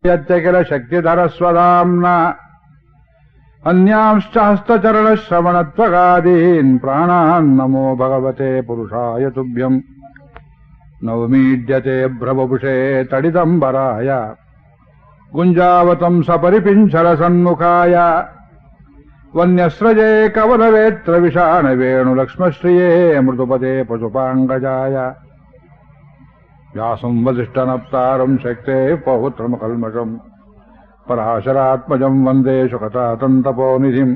ಯತ್ಯಖಿಲ ಶಕ್ತಿಧರ ಸ್ವಧಾಮ್ನ ಅನ್ಯಾಂಶ್ಚ ಹಸ್ತಚರಣಶ್ರವಣತ್ವಗಾದೀನ್ ಪ್ರಾಣಾನ್ ನಮೋ ಭಗವತೆ ಪುರುಷಾಯ ತುಭ್ಯಂ ನವಮೀಡ್ಯತೆ ಭ್ರವಭುಷೇ ತಡಿದಂಬರಾಯ ಗುಂಜಾವತಂ ಸಪರಿಪಿಂಚಲ ಸನ್ಮುಖಾಯ ವನ್ಯಸ್ರಜೇ ಕವಲವೇತ್ರ ವಿಷಾಣ ವೇಣು ಲಕ್ಷ್ಮಶ್ರಿಯೇ ಮೃದುಪದೇ ಪಶುಪಾಂಗಜಾಯ ವ್ಯಾಸಂ ವಸಿಷ್ಠನಪ್ತಾರಂ ಶಕ್ತೇ ಪೌತ್ರಮಕಲ್ಮಷಂ ಪರಾಶರಾತ್ಮಜಂ ವಂದೇ ಶುಕತಾತಂತಪೋನಿಧಿಂ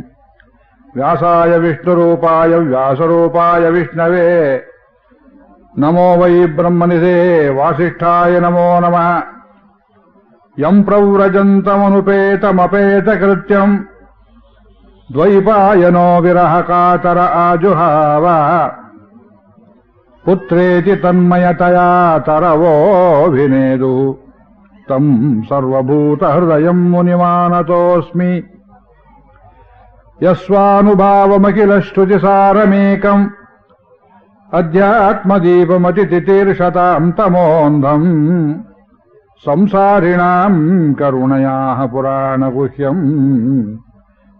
ವ್ಯಾಸಾಯ ವಿಷ್ಣುರೂಪಾಯ ವ್ಯಾಸರೂಪಾಯ ವಿಷ್ಣವೇ ನಮೋ ವೈ ಬ್ರಹ್ಮನಿಧೇ ವಾಸಿಷ್ಠಾಯ ನಮೋ ನಮಃ ಯಂ ಪ್ರವ್ರಜಂತಮನುಪೇತಮಪೇತಕೃತ್ಯಂ ದ್ವೈಪಾಯನೋ ವಿರಹ ಕಾತರ ಆಜುಹಾವ ಪುತ್ರೇತಿ ತನ್ಮಯತಯಾ ತರವೋಭಿನೇದು ತಂ ಸರ್ವಭೂತಹೃದಯಂ ಮುನಿಮಾನತೋಸ್ಮಿ ಯಸ್ವಾನುಭಾವಮಖಿಲಶ್ರುತಿಸಾರಮೇಕಂ ಅಧ್ಯಾತ್ಮದೀಪಮತಿತಿತೀರ್ಷತಾಂ ತಮೋಂಧಂ ಸಂಸಾರಿಣಾಂ ಕರುಣಯಾಃ ಪುರಾಣಗುಹ್ಯಂ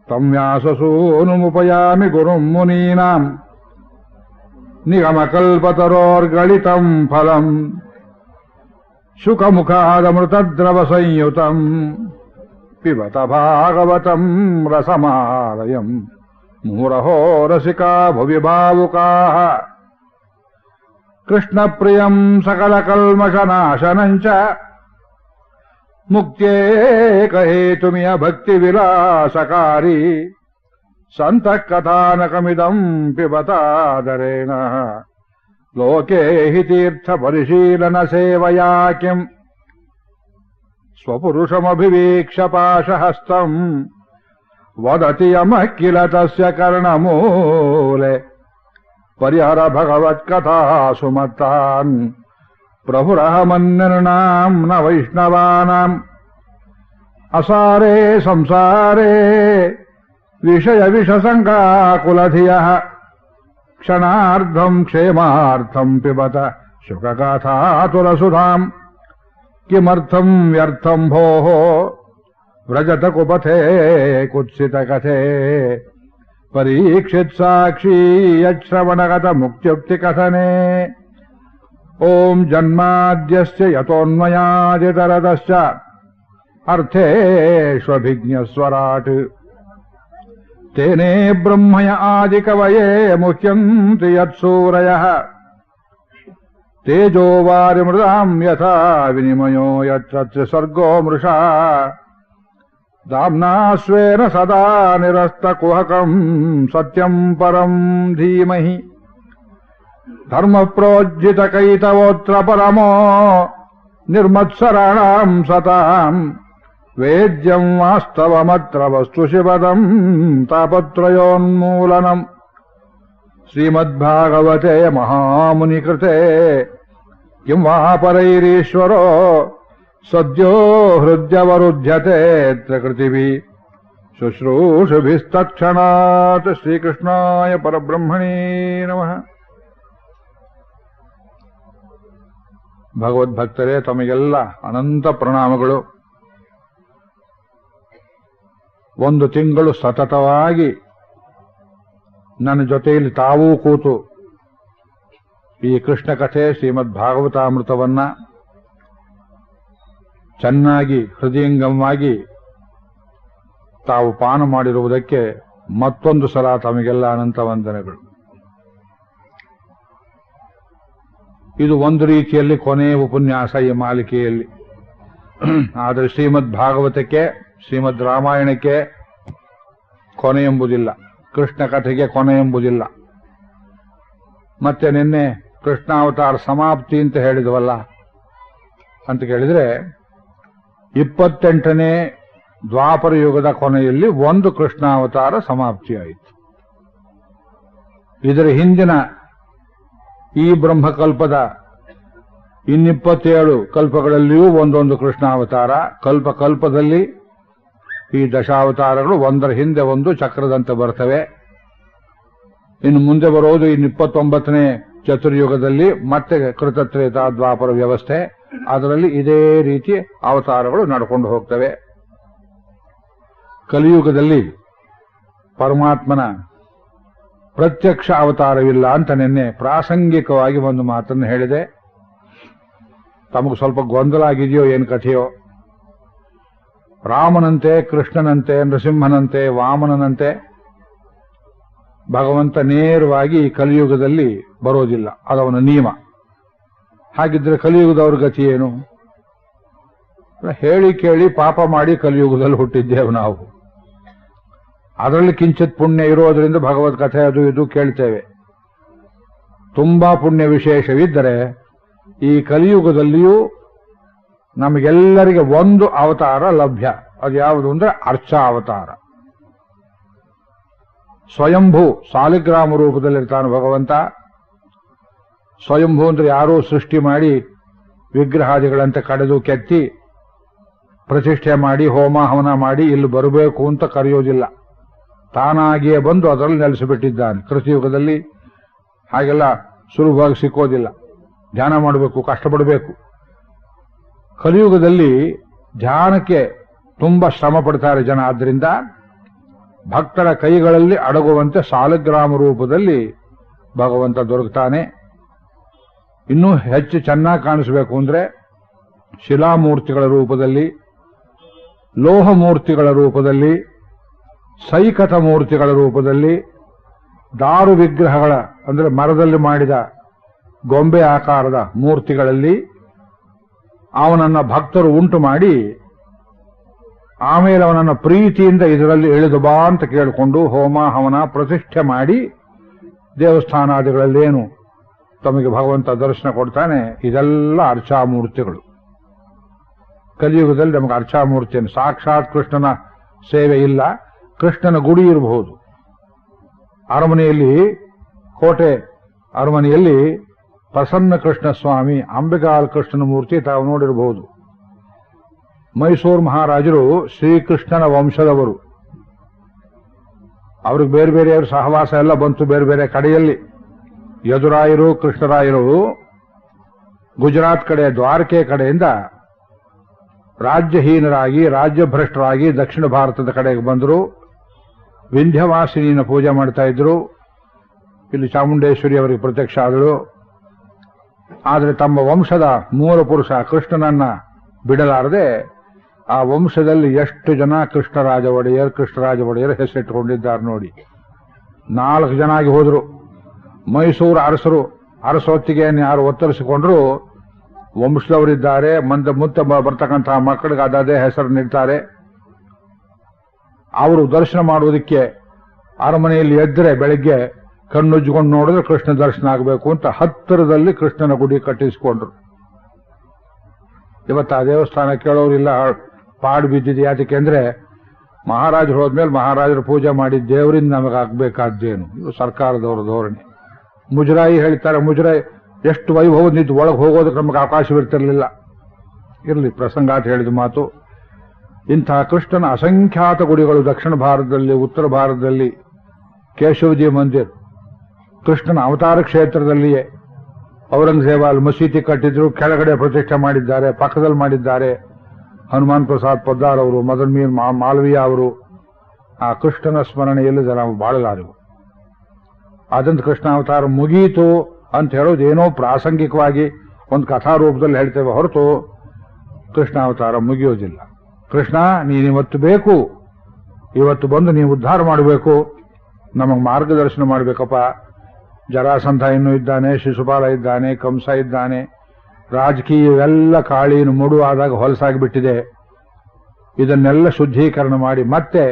ತಂ ವ್ಯಾಸಸೂನುಮುಪಯಾಮಿ ಗುರುಂ ಮುನೀನಾಂ ನಿಗಮಕಲ್ಪತರೋರ್ಗಳಿತಂ ಫಲಂ ಶುಕಮುಖಾದಮೃತದ್ರವ ಸಂಯುತಂ ಪಿಬತ ಭಾಗವತಂ ರಸಮಾಲಯಂ ಮುಹುರಹೋ ರಸಿಕಾ ಭುವಿ ಭಾವುಕಾಃ ಕೃಷ್ಣಪ್ರಿಯಂ ಸಕಲಕಲ್ಮಷನಾಶನಂಚ ಮುಕ್ತ್ಯೇಕಹೇತುಮಿಯ ಭಕ್ತಿವಿಲಾಸಕಾರಿ ಸಂತಃ ಕಥಾನಕಮಿದಂ ಪಿಬತಾದರೇಣ ಲೋಕೆ ಹಿ ತೀರ್ಥ ಪರಿಶೀಲನ ಸೇವಯಾ ಕಿಂ ಸ್ವಪುರುಷಮಭಿವೀಕ್ಷ್ಯ ಪಾಶಹಸ್ತಂ ವದತಿ ಯಮಃ ಕಿಲ ತಸ್ಯ ಕರ್ಣಮೂಲೆ ಪರಿಹರ ಭಗವತ್ಕಥಾ ಸುಮತ್ತಾನ್ ಪ್ರಭುರಹಮನ್ಯರ್ಣಾಂ ನ ವೈಷ್ಣವಾನಾಂ ಅಸಾರೇ ಸಂಸಾರೇ ವಿಷಯ ವಿಷಸಂಗಾಕುಲಧಿಯಃ ಕ್ಷಣಾರ್ಧಂ ಕ್ಷೇಮಾರ್ಥಂ ಪಿಬತ ಶುಕಗಾಥಾತುರಸುಧಾಂ ಕಿಮರ್ಥಂ ವ್ಯರ್ಥಂ ಭೋಃ ವ್ರಜತ ಕುಪಥೇ ಕುತ್ಸಿತಕಥೆ ಪರೀಕ್ಷಿತ್ ಸಾಕ್ಷಿ ಯಶ್ರವಣಗತ ಮುಕ್ತ್ಯುಕ್ತಿಕಥನೆ ಓಂ ಜನ್ಮಾದ್ಯಸ್ಯ ಯತೋನ್ಮಯಾದಿತರತಶ್ಚ ಅರ್ಥೇಷ್ವಭಿಜ್ಞಸ್ವರಾಟ್ ತೇನೇ ಬ್ರಹ್ಮಯ ಆದಿಕವಯೇ ಮುಹ್ಯಂತಿ ಯತ್ಸೂರಯಃ ತೇಜೋ ವಾರಿಮೃದಾಂ ಯಥಾ ವಿನಿಮಯೋ ಯತ್ರ ಸರ್ಗೋ ಮೃಷಾ ದಾಮ್ನಾ ಸ್ವೇನ ಸದಾ ನಿರಸ್ತಕುಹಕಂ ಸತ್ಯಂ ಪರಂ ಧೀಮಹಿ ಧರ್ಮ ಪ್ರೋಜ್ಜಿತಕೈತವೋತ್ರ ಪರಮೋ ನಿರ್ಮತ್ಸರಾಣಾಂ ಸತಾಂ ವೇದ್ಯಂ ವಾಸ್ತವಮತ್ರ ವಸ್ತು ಶಿವದಂ ತಾಪತ್ರಯೋನ್ಮೂಲನಂ ಶ್ರೀಮದ್ಭಾಗವತೆ ಮಹಾಮುನಿಕೃತೆ ಕಿಂ ವಾ ಪರೈರೀಶ್ವರೋ ಸದ್ಯೋ ಹೃದ್ಯವರುಧ್ಯತೆ ತ್ರಿಕೃತಿಭಿ ಶುಶ್ರೂಷುಭಿಸ್ತತ್ಕ್ಷಣಾತ್ ಶ್ರೀಕೃಷ್ಣಾಯ ಪರಬ್ರಹ್ಮಣೇ ನಮಃ. ಭಗವದ್ಭಕ್ತರೇ, ತಮಗೆಲ್ಲ ಅನಂತ ಪ್ರಣಾಮಗಳು. ಒಂದು ತಿಂಗಳು ಸತತವಾಗಿ ನನ್ನ ಜೊತೆಯಲ್ಲಿ ತಾವೂ ಕೂತು ಈ ಕೃಷ್ಣ ಕಥೆ ಶ್ರೀಮದ್ ಭಾಗವತಾಮೃತವನ್ನ ಚೆನ್ನಾಗಿ ಹೃದಯಂಗಮವಾಗಿ ತಾವು ಪಾನ ಮಾಡಿರುವುದಕ್ಕೆ ಮತ್ತೊಂದು ಸಲ ತಮಗೆಲ್ಲ ಅನಂತ ವಂದನೆಗಳು. ಇದು ಒಂದು ರೀತಿಯಲ್ಲಿ ಕೊನೆಯ ಉಪನ್ಯಾಸ ಈ ಮಾಲಿಕೆಯಲ್ಲಿ. ಆದರೆ ಶ್ರೀಮದ್ ಭಾಗವತಕ್ಕೆ, ಶ್ರೀಮದ್ ರಾಮಾಯಣಕ್ಕೆ ಕೊನೆ ಎಂಬುದಿಲ್ಲ, ಕೃಷ್ಣ ಕಥೆಗೆ ಕೊನೆ ಎಂಬುದಿಲ್ಲ. ಮತ್ತೆ ನಿನ್ನೆ ಕೃಷ್ಣಾವತಾರ ಸಮಾಪ್ತಿ ಅಂತ ಹೇಳಿದವಲ್ಲ ಅಂತ ಕೇಳಿದ್ರೆ, 28ನೇ ದ್ವಾಪರ ಯುಗದ ಕೊನೆಯಲ್ಲಿ ಒಂದು ಕೃಷ್ಣಾವತಾರ ಸಮಾಪ್ತಿಯಾಯಿತು. ಇದರ ಹಿಂದಿನ ಈ ಬ್ರಹ್ಮಕಲ್ಪದ 27 ಕಲ್ಪಗಳಲ್ಲಿಯೂ ಒಂದೊಂದು ಕೃಷ್ಣಾವತಾರ. ಕಲ್ಪದಲ್ಲಿ ಈ ದಶಾವತಾರಗಳು ಒಂದರ ಹಿಂದೆ ಒಂದು ಚಕ್ರದಂತೆ ಬರ್ತವೆ. ಇನ್ನು ಮುಂದೆ ಬರೋದು ಇನ್ನು 29ನೇ ಚತುರ್ಯುಗದಲ್ಲಿ ಮತ್ತೆ ಕೃತತ್ರೇತ ದ್ವಾಪರ ವ್ಯವಸ್ಥೆ. ಅದರಲ್ಲಿ ಇದೇ ರೀತಿ ಅವತಾರಗಳು ನಡ್ಕೊಂಡು ಹೋಗ್ತವೆ. ಕಲಿಯುಗದಲ್ಲಿ ಪರಮಾತ್ಮನ ಪ್ರತ್ಯಕ್ಷ ಅವತಾರವಿಲ್ಲ ಅಂತ ನಿನ್ನೆ ಪ್ರಾಸಂಗಿಕವಾಗಿ ಒಂದು ಮಾತನ್ನು ಹೇಳಿದೆ. ತಮಗೆ ಸ್ವಲ್ಪ ಗೊಂದಲ ಆಗಿದೆಯೋ ಏನು ಕಥೆಯೋ. ರಾಮನಂತೆ, ಕೃಷ್ಣನಂತೆ, ನರಸಿಂಹನಂತೆ, ವಾಮನನಂತೆ ಭಗವಂತ ನೇರವಾಗಿ ಈ ಕಲಿಯುಗದಲ್ಲಿ ಬರೋದಿಲ್ಲ, ಅದವನ ನಿಯಮ. ಹಾಗಿದ್ರೆ ಕಲಿಯುಗದವ್ರ ಗತಿ ಏನು? ಹೇಳಿ ಕೇಳಿ ಪಾಪ ಮಾಡಿ ಕಲಿಯುಗದಲ್ಲಿ ಹುಟ್ಟಿದ್ದೇವೆ ನಾವು. ಅದರಲ್ಲಿ ಕಿಂಚಿತ್ ಪುಣ್ಯ ಇರೋದರಿಂದ ಭಗವತ್ ಕಥೆ ಅದು ಇದು ಕೇಳ್ತೇವೆ. ತುಂಬಾ ಪುಣ್ಯ ವಿಶೇಷವಿದ್ದರೆ ಈ ಕಲಿಯುಗದಲ್ಲಿಯೂ ನಮಗೆಲ್ಲರಿಗೆ ಒಂದು ಅವತಾರ ಲಭ್ಯ. ಅದು ಯಾವುದು ಅಂದ್ರೆ ಅರ್ಚಾ ಅವತಾರ. ಸ್ವಯಂಭೂ ಸಾಲಿಗ್ರಾಮ ರೂಪದಲ್ಲಿರ್ತಾನೆ ಭಗವಂತ. ಸ್ವಯಂಭೂ ಅಂದ್ರೆ ಯಾರೂ ಸೃಷ್ಟಿ ಮಾಡಿ ವಿಗ್ರಹಾದಿಗಳಂತೆ ಕಡೆದು ಕೆತ್ತಿ ಪ್ರತಿಷ್ಠೆ ಮಾಡಿ ಹೋಮ ಹವನ ಮಾಡಿ ಇಲ್ಲಿ ಬರಬೇಕು ಅಂತ ಕರೆಯೋದಿಲ್ಲ. ತಾನಾಗಿಯೇ ಬಂದು ಅದರಲ್ಲಿ ನೆಲೆಸಿಬಿಟ್ಟಿದ್ದಾನೆ. ಕೃತಿಯುಗದಲ್ಲಿ ಹಾಗೆಲ್ಲ ಸುಲಭವಾಗಿ ಸಿಕ್ಕೋದಿಲ್ಲ, ಧ್ಯಾನ ಮಾಡಬೇಕು, ಕಷ್ಟಪಡಬೇಕು. ಕಲಿಯುಗದಲ್ಲಿ ಧ್ಯಾನಕ್ಕೆ ತುಂಬಾ ಶ್ರಮ ಪಡ್ತಾರೆ ಜನ. ಆದ್ದರಿಂದ ಭಕ್ತರ ಕೈಗಳಲ್ಲಿ ಅಡಗುವಂತೆ ಸಾಲಿಗ್ರಾಮ ರೂಪದಲ್ಲಿ ಭಗವಂತ ದೊರಕ್ತಾನೆ. ಇನ್ನೂ ಹೆಚ್ಚು ಚೆನ್ನಾಗಿ ಕಾಣಿಸಬೇಕು ಅಂದ್ರೆ ಶಿಲಾಮೂರ್ತಿಗಳ ರೂಪದಲ್ಲಿ, ಲೋಹ ಮೂರ್ತಿಗಳ ರೂಪದಲ್ಲಿ, ಸೈಕತ ಮೂರ್ತಿಗಳ ರೂಪದಲ್ಲಿ, ದಾರು ವಿಗ್ರಹಗಳ ಅಂದ್ರೆ ಮರದಲ್ಲಿ ಮಾಡಿದ ಗೊಂಬೆ ಆಕಾರದ ಮೂರ್ತಿಗಳಲ್ಲಿ ಅವನನ್ನ ಭಕ್ತರು ಉಂಟು ಮಾಡಿ ಆಮೇಲೆ ಅವನನ್ನ ಪ್ರೀತಿಯಿಂದ ಇದರಲ್ಲಿ ಇಳಿದು ಬಾ ಅಂತ ಕೇಳಿಕೊಂಡು ಹೋಮ ಹವನ ಪ್ರತಿಷ್ಠೆ ಮಾಡಿ ದೇವಸ್ಥಾನಾದಿಗಳಲ್ಲೇನು ತಮಗೆ ಭಗವಂತ ದರ್ಶನ ಕೊಡ್ತಾನೆ. ಇದೆಲ್ಲ ಅರ್ಚಾಮೂರ್ತಿಗಳು. ಕಲಿಯುಗದಲ್ಲಿ ನಮಗೆ ಅರ್ಚಾಮೂರ್ತಿಯನ್ನು ಸಾಕ್ಷಾತ್ ಕೃಷ್ಣನ ಸೇವೆ ಇಲ್ಲ, ಕೃಷ್ಣನ ಗುಡಿ ಇರಬಹುದು. ಅರಮನೆಯಲ್ಲಿ, ಕೋಟೆ ಅರಮನೆಯಲ್ಲಿ ಪ್ರಸನ್ನ ಕೃಷ್ಣ ಸ್ವಾಮಿ, ಅಂಬಿಕಾಲ್ ಕೃಷ್ಣನ ಮೂರ್ತಿ ತಾವು ನೋಡಿರಬಹುದು. ಮೈಸೂರು ಮಹಾರಾಜರು ಶ್ರೀಕೃಷ್ಣನ ವಂಶದವರು. ಅವ್ರಿಗೆ ಬೇರೆ ಬೇರೆಯವರು ಸಹವಾಸ ಎಲ್ಲ ಬಂತು ಬೇರೆ ಬೇರೆ ಕಡೆಯಲ್ಲಿ. ಯದುರಾಯರು, ಕೃಷ್ಣರಾಯರು ಗುಜರಾತ್ ಕಡೆ, ದ್ವಾರಕೆ ಕಡೆಯಿಂದ ರಾಜ್ಯಹೀನರಾಗಿ ರಾಜ್ಯಭ್ರಷ್ಟರಾಗಿ ದಕ್ಷಿಣ ಭಾರತದ ಕಡೆಗೆ ಬಂದರು. ವಿಂಧ್ಯವಾಸಿನಿಯನ್ನು ಪೂಜೆ ಮಾಡ್ತಾ ಇದ್ರು. ಇಲ್ಲಿ ಚಾಮುಂಡೇಶ್ವರಿ ಅವರಿಗೆ ಪ್ರತ್ಯಕ್ಷ ಆದಳು. ಆದರೆ ತಮ್ಮ ವಂಶದ ಮೂಲ ಪುರುಷ ಕೃಷ್ಣನನ್ನ ಬಿಡಲಾರದೆ ಆ ವಂಶದಲ್ಲಿ ಎಷ್ಟು ಜನ ಕೃಷ್ಣರಾಜ ಒಡೆಯರ್ ಹೆಸರಿಟ್ಟುಕೊಂಡಿದ್ದಾರೆ ನೋಡಿ. 4 ಜನ ಆಗಿ ಹೋದ್ರು. ಮೈಸೂರು ಅರಸರು ಅರಸೊತ್ತಿಗೆಯನ್ನು ಯಾರು ಒತ್ತರಿಸಿಕೊಂಡ್ರು ವಂಶದವರಿದ್ದಾರೆ. ಮುತ್ತ ಬರ್ತಕ್ಕಂತಹ ಮಕ್ಕಳಿಗೆ ಅದೇ ಹೆಸರು ನೀಡ್ತಾರೆ. ಅವರು ದರ್ಶನ ಮಾಡುವುದಕ್ಕೆ ಅರಮನೆಯಲ್ಲಿ ಎದ್ದರೆ ಬೆಳಗ್ಗೆ ಕಣ್ಣುಜ್ಜಿಕೊಂಡು ನೋಡಿದ್ರೆ ಕೃಷ್ಣ ದರ್ಶನ ಆಗಬೇಕು ಅಂತ ಹತ್ತಿರದಲ್ಲಿ ಕೃಷ್ಣನ ಗುಡಿ ಕಟ್ಟಿಸಿಕೊಂಡ್ರು. ಇವತ್ತು ಆ ದೇವಸ್ಥಾನ ಕೇಳೋರಿಲ್ಲ, ಪಾಡು ಬಿದ್ದಿದೆ. ಯಾತಕ್ಕೆ ಅಂದ್ರೆ ಮಹಾರಾಜರು ಹೋದ್ಮೇಲೆ ಮಹಾರಾಜರು ಪೂಜೆ ಮಾಡಿ ದೇವರಿಂದ ನಮಗಾಗಬೇಕಾದ್ದೇನು? ಇದು ಸರ್ಕಾರದವರ ಧೋರಣೆ. ಮುಜರಾಯಿ ಹೇಳ್ತಾರೆ, ಮುಜರಾಯಿ ಎಷ್ಟು ವೈಭವದಿದ್ದು ಒಳಗೆ ಹೋಗೋದಕ್ಕೆ ನಮಗೆ ಅವಕಾಶವಿರ್ತಿರಲಿಲ್ಲ. ಇರಲಿ, ಪ್ರಸಂಗಾತ ಹೇಳಿದ ಮಾತು. ಇಂತಹ ಕೃಷ್ಣನ ಅಸಂಖ್ಯಾತ ಗುಡಿಗಳು ದಕ್ಷಿಣ ಭಾರತದಲ್ಲಿ, ಉತ್ತರ ಭಾರತದಲ್ಲಿ ಕೇಶವಜಿ ಮಂದಿರ್, ಕೃಷ್ಣನ ಅವತಾರ ಕ್ಷೇತ್ರದಲ್ಲಿಯೇ ಔರಂಗಜೇಬಾಲ್ ಮಸೀದಿ ಕಟ್ಟಿದ್ರು, ಕೆಳಗಡೆ ಪ್ರತಿಷ್ಠೆ ಮಾಡಿದ್ದಾರೆ, ಪಕ್ಕದಲ್ಲಿ ಮಾಡಿದ್ದಾರೆ. ಹನುಮಾನ್ ಪ್ರಸಾದ್ ಪದ್ದಾರ್ ಅವರು, ಮದನ್ ಮೀರ್ ಮಾಲವೀಯ ಅವರು ಆ ಕೃಷ್ಣನ ಸ್ಮರಣೆಯಲ್ಲಿ ನಾವು ಬಾಳಲಾರೆವು. ಆದಂತ ಕೃಷ್ಣ ಅವತಾರ ಮುಗೀತು ಅಂತ ಹೇಳೋದು ಏನೋ ಪ್ರಾಸಂಗಿಕವಾಗಿ ಒಂದು ಕಥಾರೂಪದಲ್ಲಿ ಹೇಳ್ತೇವೆ ಹೊರತು ಕೃಷ್ಣ ಅವತಾರ ಮುಗಿಯೋದಿಲ್ಲ. ಕೃಷ್ಣ ನೀನಿವತ್ತು ಬೇಕು, ಇವತ್ತು ಬಂದು ನೀವು ಉದ್ಧಾರ ಮಾಡಬೇಕು, ನಮಗೆ ಮಾರ್ಗದರ್ಶನ ಮಾಡಬೇಕಪ್ಪ. ಜರಾಸಂಧ ಇನ್ನೂ ಇದ್ದಾನೆ, ಶಿಶುಪಾಲ ಇದ್ದಾನೆ, ಕಂಸ ಇದ್ದಾನೆ. ರಾಜಕೀಯವೆಲ್ಲ ಕಾಳಿನ ಮುಡು ಆದಾಗ ಹೊಲಸಾಗಿಬಿಟ್ಟಿದೆ. ಇದನ್ನೆಲ್ಲ ಶುದ್ಧೀಕರಣ ಮಾಡಿ ಮತ್ತೆ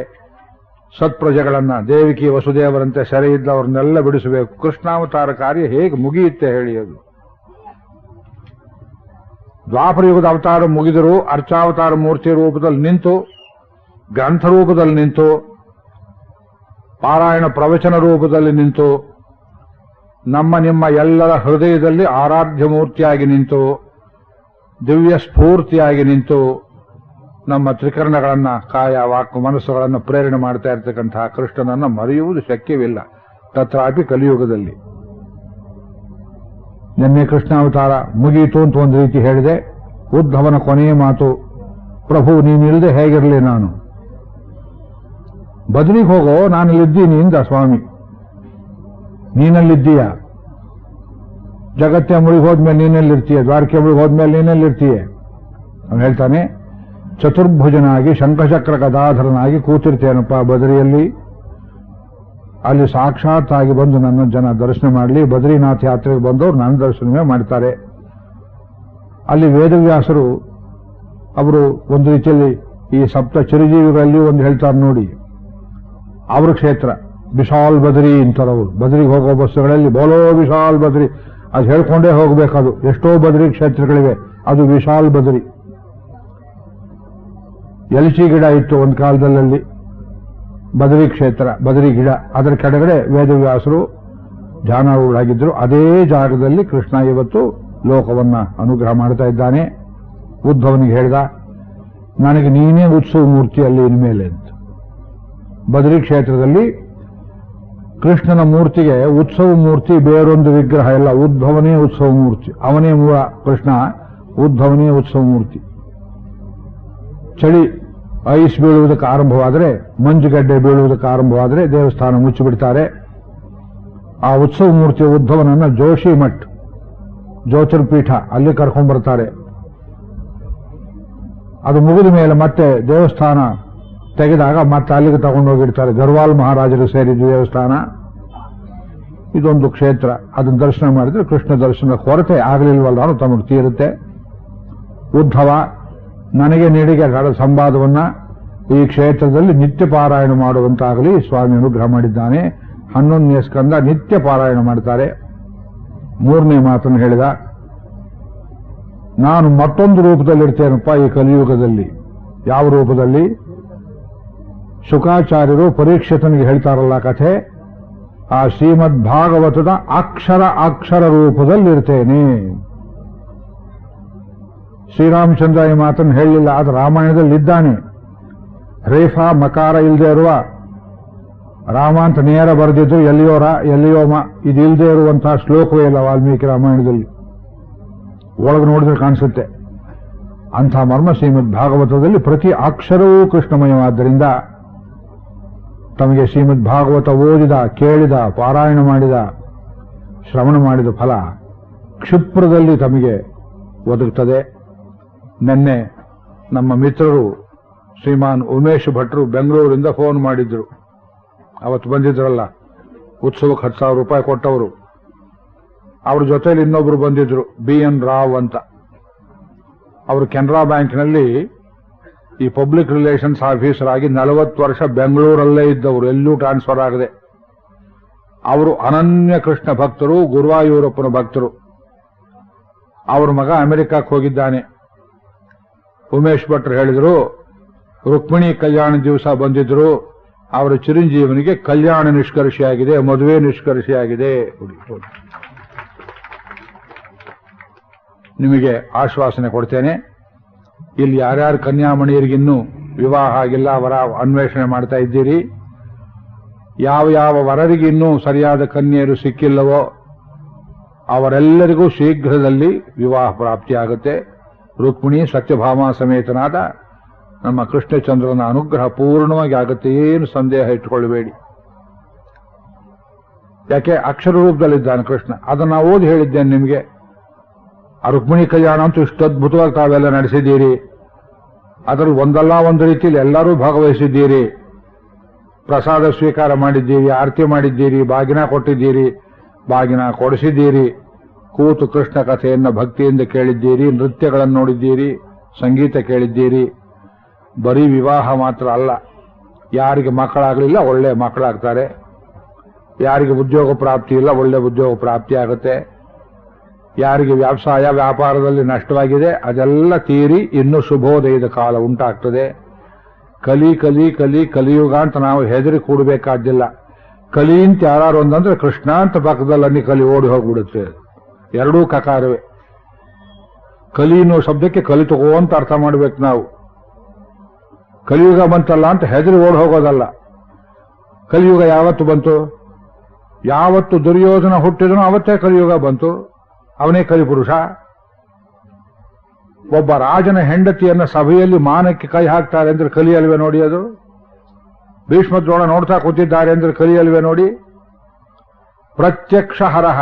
ಸತ್ಪ್ರಜೆಗಳನ್ನ ದೇವಿಕಿ ವಸುದೇವರಂತೆ ಸೆರೆ ಇದ್ದವ್ರನ್ನೆಲ್ಲ ಬಿಡಿಸಬೇಕು. ಕೃಷ್ಣಾವತಾರ ಕಾರ್ಯ ಹೇಗೆ ಮುಗಿಯುತ್ತೆ ಹೇಳಿ? ಅದು ದ್ವಾಪರಯುಗದ ಅವತಾರ ಮುಗಿದರೂ ಅರ್ಚಾವತಾರ ಮೂರ್ತಿ ರೂಪದಲ್ಲಿ ನಿಂತು, ಗ್ರಂಥ ರೂಪದಲ್ಲಿ ನಿಂತು, ಪಾರಾಯಣ ಪ್ರವಚನ ರೂಪದಲ್ಲಿ ನಿಂತು, ನಮ್ಮ ನಿಮ್ಮ ಎಲ್ಲರ ಹೃದಯದಲ್ಲಿ ಆರಾಧ್ಯ ಮೂರ್ತಿಯಾಗಿ ನಿಂತು, ದಿವ್ಯ ಸ್ಫೂರ್ತಿಯಾಗಿ ನಿಂತು, ನಮ್ಮ ತ್ರಿಕರಣಗಳನ್ನ, ಕಾಯ ವಾಕ್ ಮನಸ್ಸುಗಳನ್ನು ಪ್ರೇರಣೆ ಮಾಡ್ತಾ ಇರತಕ್ಕಂತಹ ಕೃಷ್ಣನನ್ನ ಮರೆಯುವುದು ಶಕ್ಯವಿಲ್ಲ ತತ್ರಾಪಿ ಕಲಿಯುಗದಲ್ಲಿ. ನಿನ್ನೆ ಕೃಷ್ಣಾವತಾರ ಮುಗಿಯಿತು ಅಂತ ಒಂದು ರೀತಿ ಹೇಳಿದೆ. ಉದ್ಧವನ ಕೊನೆಯ ಮಾತು, ಪ್ರಭು ನೀನಿಲ್ಲದೆ ಹೇಗಿರಲಿ ನಾನು, ಬದಲಿಗೆ ಹೋಗೋ, ನಾನಲ್ಲಿದ್ದೀನಿ ಇಂದ ಸ್ವಾಮಿ, ನೀನಲ್ಲಿದ್ದೀಯ, ಜಗತ್ತೆ ಮುಳುಗಿ ಹೋದ್ಮೇಲೆ ನೀನೆಲ್ಲಿರ್ತೀಯ, ದ್ವಾರಕೆ ಮುಳುಗಿ ಹೋದ್ಮೇಲೆ ನೀನೆಲ್ಲಿರ್ತೀಯ. ಅವನು ಹೇಳ್ತಾನೆ, ಚತುರ್ಭುಜನಾಗಿ ಶಂಖಚಕ್ರ ಗದಾಧರನಾಗಿ ಕೂತಿರ್ತೇನಪ್ಪ ಬದರಿಯಲ್ಲಿ, ಅಲ್ಲಿ ಸಾಕ್ಷಾತ್ ಆಗಿ ಬಂದು ನನ್ನ ಜನ ದರ್ಶನ ಮಾಡಲಿ. ಬದ್ರಿನಾಥ್ ಯಾತ್ರೆಗೆ ಬಂದವರು ನನ್ನ ದರ್ಶನವೇ ಮಾಡ್ತಾರೆ. ಅಲ್ಲಿ ವೇದವ್ಯಾಸರು ಅವರು ಒಂದು ರೀತಿಯಲ್ಲಿ ಈ ಸಪ್ತ ಚಿರಜೀವಿಗಳಲ್ಲಿ ಒಂದು ಹೇಳ್ತಾರೆ ನೋಡಿ, ಅವ್ರ ಕ್ಷೇತ್ರ ವಿಶಾಲ್ ಬದ್ರಿ ಅಂತಾರವರು. ಬದ್ರಿಗೆ ಹೋಗೋ ಬಸ್ಸುಗಳಲ್ಲಿ ಬೋಲೋ ವಿಶಾಲ್ ಬದ್ರಿ, ಅದು ಹೇಳ್ಕೊಂಡೇ ಹೋಗಬೇಕದು. ಎಷ್ಟೋ ಬದ್ರಿ ಕ್ಷೇತ್ರಗಳಿವೆ, ಅದು ವಿಶಾಲ್ ಬದ್ರಿ. ಎಲಚಿ ಗಿಡ ಇತ್ತು ಒಂದು ಕಾಲದಲ್ಲಿ, ಬದರಿ ಕ್ಷೇತ್ರ, ಬದರಿ ಗಿಡ, ಅದರ ಕೆಳಗಡೆ ವೇದವ್ಯಾಸರು ಧ್ಯಾನಾರೂಢರಾಗಿದ್ದರು. ಅದೇ ಜಾಗದಲ್ಲಿ ಕೃಷ್ಣ ಇವತ್ತು ಲೋಕವನ್ನ ಅನುಗ್ರಹ ಮಾಡ್ತಾ ಇದ್ದಾನೆ. ಉದ್ಧವನಿಗೆ ಹೇಳ್ದ, ನನಗೆ ನೀನೇ ಉತ್ಸವ ಮೂರ್ತಿ ಅಲ್ಲಿ ಇನ್ಮೇಲೆ ಅಂತ. ಬದರಿ ಕ್ಷೇತ್ರದಲ್ಲಿ ಕೃಷ್ಣನ ಮೂರ್ತಿಗೆ ಉತ್ಸವ ಮೂರ್ತಿ ಬೇರೊಂದು ವಿಗ್ರಹ ಎಲ್ಲ, ಉದ್ಧವನೇ ಉತ್ಸವ ಮೂರ್ತಿ, ಅವನೇ ಮೂಲ ಕೃಷ್ಣ, ಉದ್ಧವನೇ ಉತ್ಸವ ಮೂರ್ತಿ. ಚಳಿ ಐಸ್ ಬೀಳುವುದಕ್ಕೆ ಆರಂಭವಾದರೆ, ಮಂಜುಗಡ್ಡೆ ಬೀಳುವುದಕ್ಕೆ ಆರಂಭವಾದರೆ ದೇವಸ್ಥಾನ ಮುಚ್ಚಿಬಿಡ್ತಾರೆ. ಆ ಉತ್ಸವ ಮೂರ್ತಿಯ ಉದ್ಧವನನ್ನ ಜೋಶಿ ಮಠ್, ಜ್ಯೋತಿರ್ಪೀಠ, ಅಲ್ಲಿ ಕರ್ಕೊಂಡ್ಬರ್ತಾರೆ. ಅದು ಮುಗಿದ ಮೇಲೆ ಮತ್ತೆ ದೇವಸ್ಥಾನ ತೆಗೆದಾಗ ಮತ್ತೆ ಅಲ್ಲಿಗೆ ತಗೊಂಡೋಗಿರ್ತಾರೆ. ಗರ್ವಾಲ್ ಮಹಾರಾಜರು ಸೇರಿದ ದೇವಸ್ಥಾನ ಇದೊಂದು ಕ್ಷೇತ್ರ. ಅದನ್ನು ದರ್ಶನ ಮಾಡಿದ್ರೆ ಕೃಷ್ಣ ದರ್ಶನ ಕೊರತೆ ಆಗಲಿಲ್ವಲ್ಲ ಅನ್ನೋ ತಮಗೆ ತೀರುತ್ತೆ. ಉದ್ಧವ ನನಗೆ ನೀಡಿಗೆ ಸಂವಾದವನ್ನ ಈ ಕ್ಷೇತ್ರದಲ್ಲಿ ನಿತ್ಯ ಪಾರಾಯಣ ಮಾಡುವಂತಾಗಲಿ ಸ್ವಾಮಿ ಅನುಗ್ರಹ ಮಾಡಿದ್ದಾನೆ. 11ನೇ ಸ್ಕಂದ ನಿತ್ಯ ಪಾರಾಯಣ ಮಾಡ್ತಾರೆ. 3ನೇ ಮಾತನ್ನು ಹೇಳಿದ, ನಾನು ಮತ್ತೊಂದು ರೂಪದಲ್ಲಿರ್ತೇನಪ್ಪ ಈ ಕಲಿಯುಗದಲ್ಲಿ. ಯಾವ ರೂಪದಲ್ಲಿ? ಶುಕಾಚಾರ್ಯರು ಪರೀಕ್ಷಿತನಿಗೆ ಹೇಳ್ತಾರಲ್ಲ ಕಥೆ, ಆ ಶ್ರೀಮದ್ ಭಾಗವತದ ಅಕ್ಷರ ರೂಪದಲ್ಲಿರ್ತೇನೆ. ಶ್ರೀರಾಮಚಂದ್ರ ಈ ಮಾತನ್ನು ಹೇಳಲಿಲ್ಲ, ಅದು ರಾಮಾಯಣದಲ್ಲಿದ್ದಾನೆ. ರೇಫಾ ಮಕಾರ ಇಲ್ಲದೆ ಇರುವ ರಾಮ ಅಂತ ನೇರ ಬರೆದಿದ್ದು ಎಲ್ಲಿಯೋಮ ಇದಿಲ್ಲದೆ ಇರುವಂತಹ ಶ್ಲೋಕವೇ ಇಲ್ಲ ವಾಲ್ಮೀಕಿ ರಾಮಾಯಣದಲ್ಲಿ. ಒಳಗೆ ನೋಡಿದ್ರೆ ಕಾಣಿಸುತ್ತೆ. ಅಂಥ ಮರ್ಮ ಶ್ರೀಮದ್ ಭಾಗವತದಲ್ಲಿ ಪ್ರತಿ ಅಕ್ಷರವೂ ಕೃಷ್ಣಮಯವಾದ್ದರಿಂದ ತಮಗೆ ಶ್ರೀಮದ್ ಭಾಗವತ ಓದಿದ, ಕೇಳಿದ, ಪಾರಾಯಣ ಮಾಡಿದ, ಶ್ರವಣ ಮಾಡಿದ ಫಲ ಕ್ಷಿಪ್ರದಲ್ಲಿ ತಮಗೆ ಒದಗುತ್ತದೆ. ನಿನ್ನೆ ನಮ್ಮ ಮಿತ್ರರು ಶ್ರೀಮಾನ್ ಉಮೇಶ್ ಭಟ್ರು ಬೆಂಗಳೂರಿಂದ ಫೋನ್ ಮಾಡಿದ್ರು. ಅವತ್ತು ಬಂದಿದ್ರಲ್ಲ, ಉತ್ಸವಕ್ಕೆ 10,000 ರೂಪಾಯಿ ಕೊಟ್ಟವರು. ಅವ್ರ ಜೊತೆಲಿ ಇನ್ನೊಬ್ರು ಬಂದಿದ್ರು, BN ರಾವ್ ಅಂತ. ಅವರು ಕೆನರಾ ಬ್ಯಾಂಕ್ನಲ್ಲಿ ಈ ಪಬ್ಲಿಕ್ ರಿಲೇಷನ್ಸ್ ಆಫೀಸರ್ ಆಗಿ 40 ವರ್ಷ ಬೆಂಗಳೂರಲ್ಲೇ ಇದ್ದವರು, ಎಲ್ಲೂ ಟ್ರಾನ್ಸ್ಫರ್ ಆಗದೆ. ಅವರು ಅನನ್ಯ ಕೃಷ್ಣ ಭಕ್ತರು, ಗುರುವಾಯೂರಪ್ಪನ ಭಕ್ತರು. ಅವ್ರ ಮಗ ಅಮೆರಿಕಕ್ಕೆ ಹೋಗಿದ್ದಾನೆ. ಉಮೇಶ್ ಭಟ್ರು ಹೇಳಿದ್ರು, ರುಕ್ಮಿಣಿ ಕಲ್ಯಾಣ ದಿವಸ ಬಂದಿದ್ರು, ಅವರ ಚಿರಂಜೀವನಿಗೆ ಕಲ್ಯಾಣ ನಿಷ್ಕರ್ಷೆಯಾಗಿದೆ, ಮದುವೆ ನಿಷ್ಕರ್ಷೆಯಾಗಿದೆ. ನಿಮಗೆ ಆಶ್ವಾಸನೆ ಕೊಡ್ತೇನೆ, ಇಲ್ಲಿ ಯಾರ್ಯಾರು ಕನ್ಯಾಮಣಿಯರಿಗಿನ್ನೂ ವಿವಾಹ ಆಗಿಲ್ಲ ಅವರ ಅನ್ವೇಷಣೆ ಮಾಡ್ತಾ ಇದ್ದೀರಿ, ಯಾವ ಯಾವ ವರರಿಗಿನ್ನೂ ಸರಿಯಾದ ಕನ್ಯೆಯರು ಸಿಕ್ಕಿಲ್ಲವೋ ಅವರೆಲ್ಲರಿಗೂ ಶೀಘ್ರದಲ್ಲಿ ವಿವಾಹ ಪ್ರಾಪ್ತಿಯಾಗುತ್ತೆ. ರುಕ್ಮಿಣಿ ಸತ್ಯಭಾಮ ಸಮೇತನಾದ ನಮ್ಮ ಕೃಷ್ಣಚಂದ್ರನ ಅನುಗ್ರಹ ಪೂರ್ಣವಾಗಿ ಆಗುತ್ತೆ, ಏನು ಸಂದೇಹ ಇಟ್ಟುಕೊಳ್ಳಬೇಡಿ. ಯಾಕೆ ಅಕ್ಷರ ರೂಪದಲ್ಲಿದ್ದಾನೆ ಕೃಷ್ಣ. ಅದನ್ನು ಓದಿ ಹೇಳಿದ್ದೇನೆ ನಿಮಗೆ. ಆ ರುಕ್ಮಿಣಿ ಕಲ್ಯಾಣ ಅಂತೂ ಇಷ್ಟು ಅದ್ಭುತವಾಗಿ ತಾವೆಲ್ಲ ನಡೆಸಿದ್ದೀರಿ. ಅದರಲ್ಲಿ ಒಂದಲ್ಲ ಒಂದು ರೀತಿಯಲ್ಲಿ ಎಲ್ಲರೂ ಭಾಗವಹಿಸಿದ್ದೀರಿ. ಪ್ರಸಾದ ಸ್ವೀಕಾರ ಮಾಡಿದ್ದೀರಿ, ಆರತಿ ಮಾಡಿದ್ದೀರಿ, ಬಾಗಿನ ಕೊಟ್ಟಿದ್ದೀರಿ, ಬಾಗಿನ ಕೊಡಿಸಿದ್ದೀರಿ, ಕೂತು ಕೃಷ್ಣ ಕಥೆಯನ್ನು ಭಕ್ತಿಯಿಂದ ಕೇಳಿದ್ದೀರಿ, ನೃತ್ಯಗಳನ್ನು ನೋಡಿದ್ದೀರಿ, ಸಂಗೀತ ಕೇಳಿದ್ದೀರಿ. ಬರೀ ವಿವಾಹ ಮಾತ್ರ ಅಲ್ಲ, ಯಾರಿಗೆ ಮಕ್ಕಳಾಗಲಿಲ್ಲ ಒಳ್ಳೆ ಮಕ್ಕಳಾಗ್ತಾರೆ, ಯಾರಿಗೆ ಉದ್ಯೋಗ ಪ್ರಾಪ್ತಿ ಇಲ್ಲ ಒಳ್ಳೆ ಉದ್ಯೋಗ ಪ್ರಾಪ್ತಿ ಆಗುತ್ತೆ, ಯಾರಿಗೆ ವ್ಯವಸಾಯ ವ್ಯಾಪಾರದಲ್ಲಿ ನಷ್ಟವಾಗಿದೆ ಅದೆಲ್ಲ ತೀರಿ ಇನ್ನು ಶುಭೋದಯದ ಕಾಲ ಉಂಟಾಗ್ತದೆ. ಕಲಿ ಕಲಿ ಕಲಿ ಕಲಿಯುಗ ಅಂತ ನಾವು ಹೆದರಿ ಕೂಡಬೇಕಾದ್ದಿಲ್ಲ. ಕಲಿ ಅಂತ ಯಾರು ಒಂದಂದ್ರೆ ಕೃಷ್ಣ ಅಂತ ಪಕ್ಕದಲ್ಲಿ ಕಲಿ ಓಡಿ ಹೋಗ್ಬಿಡುತ್ತೆ. ಎರಡೂ ಕಕಾರವೇ. ಕಲಿ ಅನ್ನೋ ಶಬ್ದಕ್ಕೆ ಕಲಿತುಕೋ ಅಂತ ಅರ್ಥ ಮಾಡ್ಬೇಕು ನಾವು. ಕಲಿಯುಗ ಬಂತಲ್ಲ ಅಂತ ಹೆದರಿ ಓಡಿ ಹೋಗೋದಲ್ಲ. ಕಲಿಯುಗ ಯಾವತ್ತು ಬಂತು? ಯಾವತ್ತು ದುರ್ಯೋಧನ ಹುಟ್ಟಿದನೋ ಅವತ್ತೇ ಕಲಿಯುಗ ಬಂತು. ಅವನೇ ಕಲಿಪುರುಷ. ಒಬ್ಬ ರಾಜನ ಹೆಂಡತಿಯನ್ನ ಸಭೆಯಲ್ಲಿ ಮಾನಕ್ಕೆ ಕೈ ಹಾಕ್ತಾರೆ ಅಂದ್ರೆ ಕಲಿಯಲ್ವೇ ನೋಡಿ ಅದು? ಭೀಷ್ಮ ದ್ರೋಣ ನೋಡ್ತಾ ಕೂತಿದ್ದಾರೆ ಅಂದ್ರೆ ಕಲಿಯಲ್ವೇ ನೋಡಿ? ಪ್ರತ್ಯಕ್ಷ ಹರಹ,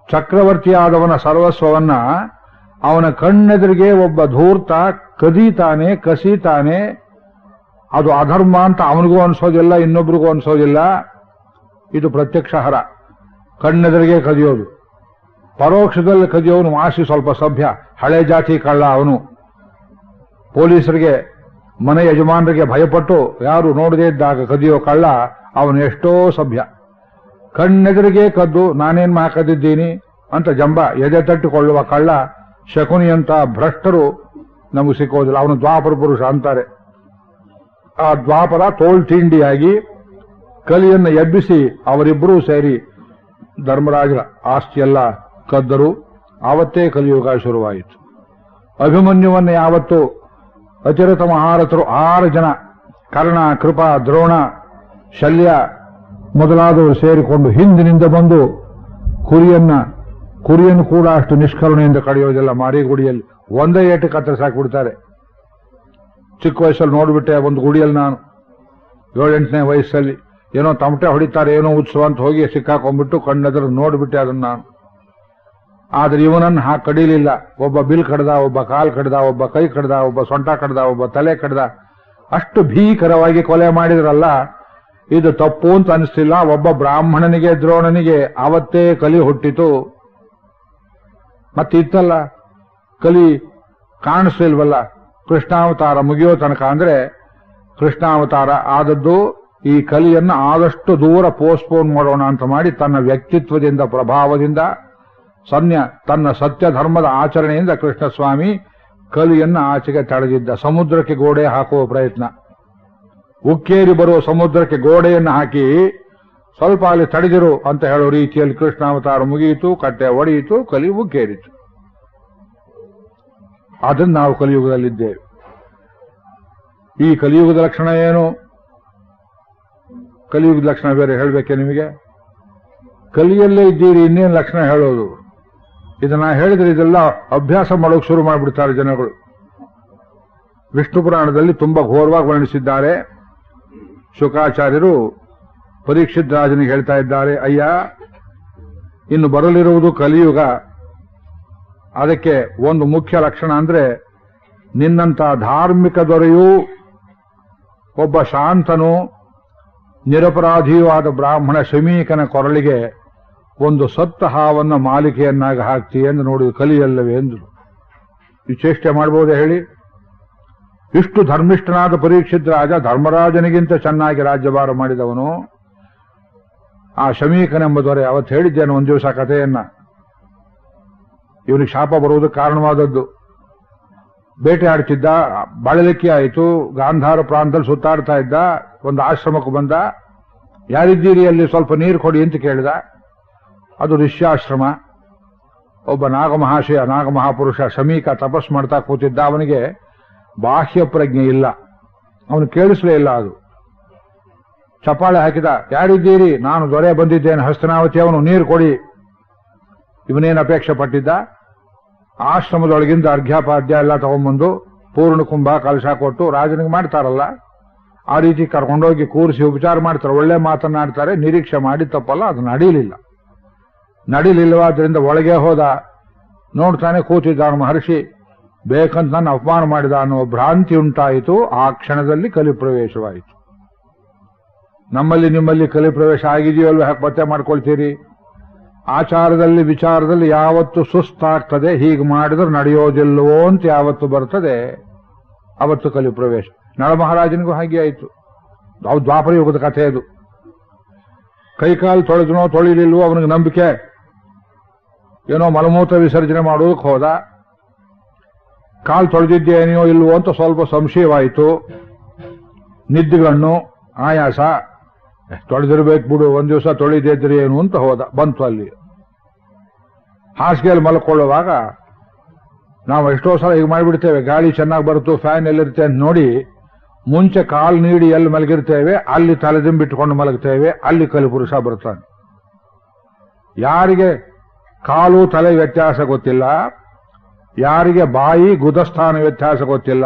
ಚಕ್ರವರ್ತಿಯಾದವನ ಸರ್ವಸ್ವವನ್ನ ಅವನ ಕಣ್ಣೆದುರಿಗೆ ಒಬ್ಬ ಧೂರ್ತ ಕದೀತಾನೆ, ಕಸೀತಾನೆ. ಅದು ಅಧರ್ಮ ಅಂತ ಅವನಿಗೂ ಅನ್ಸೋದಿಲ್ಲ, ಇನ್ನೊಬ್ರಿಗೂ ಅನ್ಸೋದಿಲ್ಲ. ಇದು ಪ್ರತ್ಯಕ್ಷ ಹರ, ಕಣ್ಣೆದುರಿಗೆ ಕದಿಯೋದು. ಪರೋಕ್ಷದಲ್ಲಿ ಕದಿಯೋನು ಮಾಸಿ ಸ್ವಲ್ಪ ಸಭ್ಯ, ಹಳೆ ಜಾತಿ ಕಳ್ಳ ಅವನು. ಪೊಲೀಸರಿಗೆ, ಮನೆ ಯಜಮಾನರಿಗೆ ಭಯಪಟ್ಟು ಯಾರು ನೋಡದೇ ಇದ್ದಾಗ ಕದಿಯೋ ಕಳ್ಳ ಅವನು ಎಷ್ಟೋ ಸಭ್ಯ. ಕಣ್ಣೆದುರಿಗೆ ಕದ್ದು ನಾನೇನ್ ಕದ್ದಿದ್ದೀನಿ ಅಂತ ಜಂಬ ಎದೆ ತಟ್ಟಿಕೊಳ್ಳುವ ಕಳ್ಳ ಶಕುನಿ ಅಂತ ಭ್ರಷ್ಟರು ನಮಗೆ ಸಿಕ್ಕೋದಿಲ್ಲ. ಅವನು ದ್ವಾಪರ ಪುರುಷ ಅಂತಾರೆ. ಆ ದ್ವಾಪರ ತೋಳ್ ತಿಂಡಿಯಾಗಿ ಕಲಿಯನ್ನು ಎಬ್ಬಿಸಿ ಅವರಿಬ್ಬರೂ ಸೇರಿ ಧರ್ಮರಾಜರ ಆಸ್ತಿಯೆಲ್ಲ ಕದ್ದರು. ಆವತ್ತೇ ಕಲಿಯುಗ ಶುರುವಾಯಿತು. ಅಭಿಮನ್ಯುವನ್ನು ಯಾವತ್ತು ಅತಿರಥ ಮಹಾರಥರು 6 ಜನ, ಕರ್ಣ, ಕೃಪ, ದ್ರೋಣ, ಶಲ್ಯ ಮೊದಲಾದವರು ಸೇರಿಕೊಂಡು ಹಿಂದಿನಿಂದ ಬಂದು ಕುರಿಯನ್ನು ಕೂಡ ಅಷ್ಟು ನಿಷ್ಕರುಣೆಯಿಂದ ಕಡಿಯೋದಿಲ್ಲ. ಮಾರಿಗುಡಿಯಲ್ಲಿ ಒಂದೇ ಏಟು ಕತ್ತರಿಸಾಕ್ಬಿಡ್ತಾರೆ. ಚಿಕ್ಕ ವಯಸ್ಸಲ್ಲಿ ನೋಡ್ಬಿಟ್ಟೆ ಒಂದು ಗುಡಿಯಲ್ಲಿ ನಾನು 7-8ನೇ ವಯಸ್ಸಲ್ಲಿ ಏನೋ ತಮಟೆ ಹೊಡಿತಾರೆ, ಏನೋ ಉತ್ಸವ ಅಂತ ಹೋಗಿ ಸಿಕ್ಕಾಕೊಂಡ್ಬಿಟ್ಟು ಕಣ್ಣೆದುರು ನೋಡ್ಬಿಟ್ಟೆ ಅದನ್ನು ನಾನು. ಆದ್ರೆ ಇವನನ್ನು ಕಡಿಲಿಲ್ಲ. ಒಬ್ಬ ಬಿಲ್ ಕಡ್ದ, ಒಬ್ಬ ಕಾಲ್ ಕಡ್ದ, ಒಬ್ಬ ಕೈ ಕಡ್ದ, ಒಬ್ಬ ಸೊಂಟ ಕಡ್ದ, ಒಬ್ಬ ತಲೆ ಕಡ್ದ. ಅಷ್ಟು ಭೀಕರವಾಗಿ ಕೊಲೆ ಮಾಡಿದ್ರಲ್ಲ, ಇದು ತಪ್ಪು ಅಂತ ಅನಿಸ್ತಿಲ್ಲ. ಒಬ್ಬ ಬ್ರಾಹ್ಮಣನಿಗೆ, ದ್ರೋಣನಿಗೆ ಅವತ್ತೇ ಕಲಿ ಹುಟ್ಟಿತು. ಮತ್ತೆ ಇತ್ತಲ್ಲ ಕಲಿ ಕಾಣಿಸ್ಲಿಲ್ವಲ್ಲ ಕೃಷ್ಣಾವತಾರ ಮುಗಿಯೋ ತನಕ. ಅಂದ್ರೆ ಕೃಷ್ಣಾವತಾರ ಆದದ್ದು ಈ ಕಲಿಯನ್ನ ಆದಷ್ಟು ದೂರ ಪೋಸ್ಟ್ಪೋನ್ ಮಾಡೋಣ ಅಂತ ಮಾಡಿ ತನ್ನ ವ್ಯಕ್ತಿತ್ವದಿಂದ, ಪ್ರಭಾವದಿಂದ, ತನ್ನ ಸತ್ಯ ಧರ್ಮದ ಆಚರಣೆಯಿಂದ ಕೃಷ್ಣಸ್ವಾಮಿ ಕಲಿಯನ್ನ ಆಚೆಗೆ ತಡೆದಿದ್ದ. ಸಮುದ್ರಕ್ಕೆ ಗೋಡೆ ಹಾಕುವ ಪ್ರಯತ್ನ, ಉಕ್ಕೇರಿ ಬರುವ ಸಮುದ್ರಕ್ಕೆ ಗೋಡೆಯನ್ನು ಹಾಕಿ ಸ್ವಲ್ಪ ಅಲ್ಲಿ ತಡೆದಿರು ಅಂತ ಹೇಳೋ ರೀತಿಯಲ್ಲಿ ಕೃಷ್ಣಾವತಾರ ಮುಗಿಯಿತು, ಕಟ್ಟೆ ಒಡೆಯಿತು, ಕಲಿ ಉಕ್ಕೇರಿತು. ಅದನ್ನು ನಾವು ಕಲಿಯುಗದಲ್ಲಿದ್ದೇವೆ. ಈ ಕಲಿಯುಗದ ಲಕ್ಷಣ ಏನು? ಕಲಿಯುಗದ ಲಕ್ಷಣ ಬೇರೆ ಹೇಳಬೇಕೆ ನಿಮಗೆ? ಕಲಿಯಲ್ಲೇ ಇದ್ದೀರಿ, ಇನ್ನೇನು ಲಕ್ಷಣ ಹೇಳೋದು? ಇದನ್ನ ಹೇಳಿದ್ರೆ ಇದೆಲ್ಲ ಅಭ್ಯಾಸ ಮಾಡೋಕೆ ಶುರು ಮಾಡಿಬಿಡ್ತಾರೆ ಜನಗಳು. ವಿಷ್ಣು ಪುರಾಣದಲ್ಲಿ ತುಂಬಾ ಘೋರವಾಗಿ ವರ್ಣಿಸಿದ್ದಾರೆ. ಶುಕಾಚಾರ್ಯರು ಪರೀಕ್ಷಿತ್ ರಾಜನಿಗೆ ಹೇಳ್ತಾ ಇದ್ದಾರೆ, ಅಯ್ಯ, ಇನ್ನು ಬರಲಿರುವುದು ಕಲಿಯುಗ. ಅದಕ್ಕೆ ಒಂದು ಮುಖ್ಯ ಲಕ್ಷಣ ಅಂದ್ರೆ ನಿನ್ನಂತ ಧಾರ್ಮಿಕ ದೊರೆಯೂ ಒಬ್ಬ ಶಾಂತನು ನಿರಪರಾಧಿಯೂ ಆದ ಬ್ರಾಹ್ಮಣ ಶಮೀಕನ ಕೊರಳಿಗೆ ಒಂದು ಸತ್ತ ಹಾವನ್ನು ಮಾಲಿಕೆಯನ್ನಾಗಿ ಹಾಕ್ತೀಯ ಎಂದು ನೋಡಿ ಕಲಿಯಲ್ಲವೇ ಎಂದರು. ಈ ಚೇಷ್ಟೆ ಮಾಡಬಹುದೇ ಹೇಳಿ? ಇಷ್ಟು ಧರ್ಮಿಷ್ಠನಾದ ಪರೀಕ್ಷಿತ್ ರಾಜ ಧರ್ಮರಾಜನಿಗಿಂತ ಚೆನ್ನಾಗಿ ರಾಜ್ಯಭಾರ ಮಾಡಿದವನು. ಆ ಶಮೀಕನೆಂಬ ದೊರೆ, ಅವತ್ತು ಹೇಳಿದ್ದೇನೆ ಒಂದು ದಿವಸ ಕಥೆಯನ್ನ. ಇವನಿಗೆ ಶಾಪ ಬರುವುದಕ್ಕೆ ಕಾರಣವಾದದ್ದು, ಬೇಟೆ ಆಡ್ತಿದ್ದ, ಬಳಲಿಕೆ ಆಯಿತು, ಗಾಂಧಾರ ಪ್ರಾಂತದಲ್ಲಿ ಸುತ್ತಾಡ್ತಾ ಇದ್ದ. ಒಂದು ಆಶ್ರಮಕ್ಕೆ ಬಂದ. ಯಾರಿದ್ದೀರಿ ಅಲ್ಲಿ, ಸ್ವಲ್ಪ ನೀರು ಕೊಡಿ ಅಂತ ಕೇಳಿದ. ಅದು ಋಷ್ಯಾಶ್ರಮ. ಒಬ್ಬ ನಾಗಮಹಾಶಯ, ನಾಗಮಹಾಪುರುಷ ಶಮೀಕ ತಪಸ್ ಮಾಡ್ತಾ ಕೂತಿದ್ದ. ಅವನಿಗೆ ಬಾಹ್ಯ ಪ್ರಜ್ಞೆ ಇಲ್ಲ, ಅವನು ಕೇಳಿಸಲೇ ಇಲ್ಲ. ಅದು ಚಪಾಳೆ ಹಾಕಿದ. ಯಾರಿದ್ದೀರಿ? ನಾನು ದೊರೆ ಬಂದಿದ್ದೇನೆ, ಹಸ್ತನಾವತಿ. ಅವನು ನೀರು ಕೊಡಿ. ಇವನೇನು ಅಪೇಕ್ಷೆ ಪಟ್ಟಿದ್ದ? ಆಶ್ರಮದೊಳಗಿಂದ ಅರ್ಘ್ಯಪಾದ್ಯ ಎಲ್ಲ ತಗೊಂಡ್ಬಂದು ಪೂರ್ಣ ಕುಂಭ ಕಲಶ ಕೊಟ್ಟು ರಾಜನಿಗೆ ಮಾಡ್ತಾರಲ್ಲ, ಆ ರೀತಿ ಕರ್ಕೊಂಡೋಗಿ ಕೂರಿಸಿ ಉಪಚಾರ ಮಾಡ್ತಾರೆ, ಒಳ್ಳೆ ಮಾತನ್ನಾಡ್ತಾರೆ. ನಿರೀಕ್ಷೆ ಮಾಡಿ ತಪ್ಪಲ್ಲ, ಅದು ನಡೀಲಿಲ್ಲವಾದ್ರಿಂದ ಒಳಗೆ ಹೋದ. ನೋಡ್ತಾನೆ ಕೂತಿದ್ದಾನು ಮಹರ್ಷಿ. ಬೇಕಂತ ನಾನು ಅಪಮಾನ ಮಾಡಿದ ಅನ್ನುವ ಭ್ರಾಂತಿ ಉಂಟಾಯಿತು. ಆ ಕ್ಷಣದಲ್ಲಿ ಕಲಿಪ್ರವೇಶವಾಯಿತು. ನಮ್ಮಲ್ಲಿ ನಿಮ್ಮಲ್ಲಿ ಕಲಿಪ್ರವೇಶ ಆಗಿದೆಯೋ ಅಲ್ವೇ ಪತ್ತೆ ಮಾಡ್ಕೊಳ್ತೀರಿ? ಆಚಾರದಲ್ಲಿ ವಿಚಾರದಲ್ಲಿ ಯಾವತ್ತು ಸುಸ್ತಾಗ್ತದೆ, ಹೀಗೆ ಮಾಡಿದ್ರೆ ನಡೆಯೋದಿಲ್ಲವೋ ಅಂತ ಯಾವತ್ತು ಬರ್ತದೆ, ಅವತ್ತು ಕಲಿಪ್ರವೇಶ. ನಳಮಹಾರಾಜನಿಗೂ ಹಾಗೆ ಆಯಿತು. ಅವು ದ್ವಾಪರ ಯುಗದ ಕಥೆ ಅದು. ಕೈಕಾಲು ತೊಳೆದನೋ ತೊಳಿಲಿಲ್ವೋ ಅವನಿಗೆ ನಂಬಿಕೆ. ಏನೋ ಮಲಮೂತ್ರ ವಿಸರ್ಜನೆ ಮಾಡೋದಕ್ಕೆ ಹೋದ. ಕಾಲು ತೊಳೆದಿದ್ದೇನೆಯೋ ಇಲ್ವೋ ಅಂತ ಸ್ವಲ್ಪ ಸಂಶಯವಾಯಿತು. ನಿದ್ದುಗಣ್ಣು, ಆಯಾಸ, ತೊಳೆದಿರ್ಬೇಕು ಬಿಡು, ಒಂದ್ ದಿವಸ ತೊಳಿದಿದ್ರಿ ಏನು ಅಂತ ಹೋದ. ಬಂತು ಅಲ್ಲಿ ಹಾಸಿಗೆಯಲ್ಲಿ ಮಲ್ಕೊಳ್ಳುವಾಗ ನಾವು ಎಷ್ಟೋ ಸಲ ಈಗ ಮಾಡಿಬಿಡ್ತೇವೆ, ಗಾಳಿ ಚೆನ್ನಾಗಿ ಬರುತ್ತು, ಫ್ಯಾನ್ ಎಲ್ಲಿರುತ್ತೆ ಅಂತ ನೋಡಿ ಮುಂಚೆ ಕಾಲು ನೀಡಿ ಎಲ್ಲಿ ಮಲಗಿರ್ತೇವೆ ಅಲ್ಲಿ ತಲೆದಿಂಬಿಟ್ಕೊಂಡು ಮಲಗ್ತೇವೆ. ಅಲ್ಲಿ ಕಲಿಪುರುಷ ಬರ್ತಾನೆ. ಯಾರಿಗೆ ಕಾಲು ತಲೆ ವ್ಯತ್ಯಾಸ ಗೊತ್ತಿಲ್ಲ, ಯಾರಿಗೆ ಬಾಯಿ ಗುದಸ್ಥಾನ ವ್ಯತ್ಯಾಸ ಗೊತ್ತಿಲ್ಲ,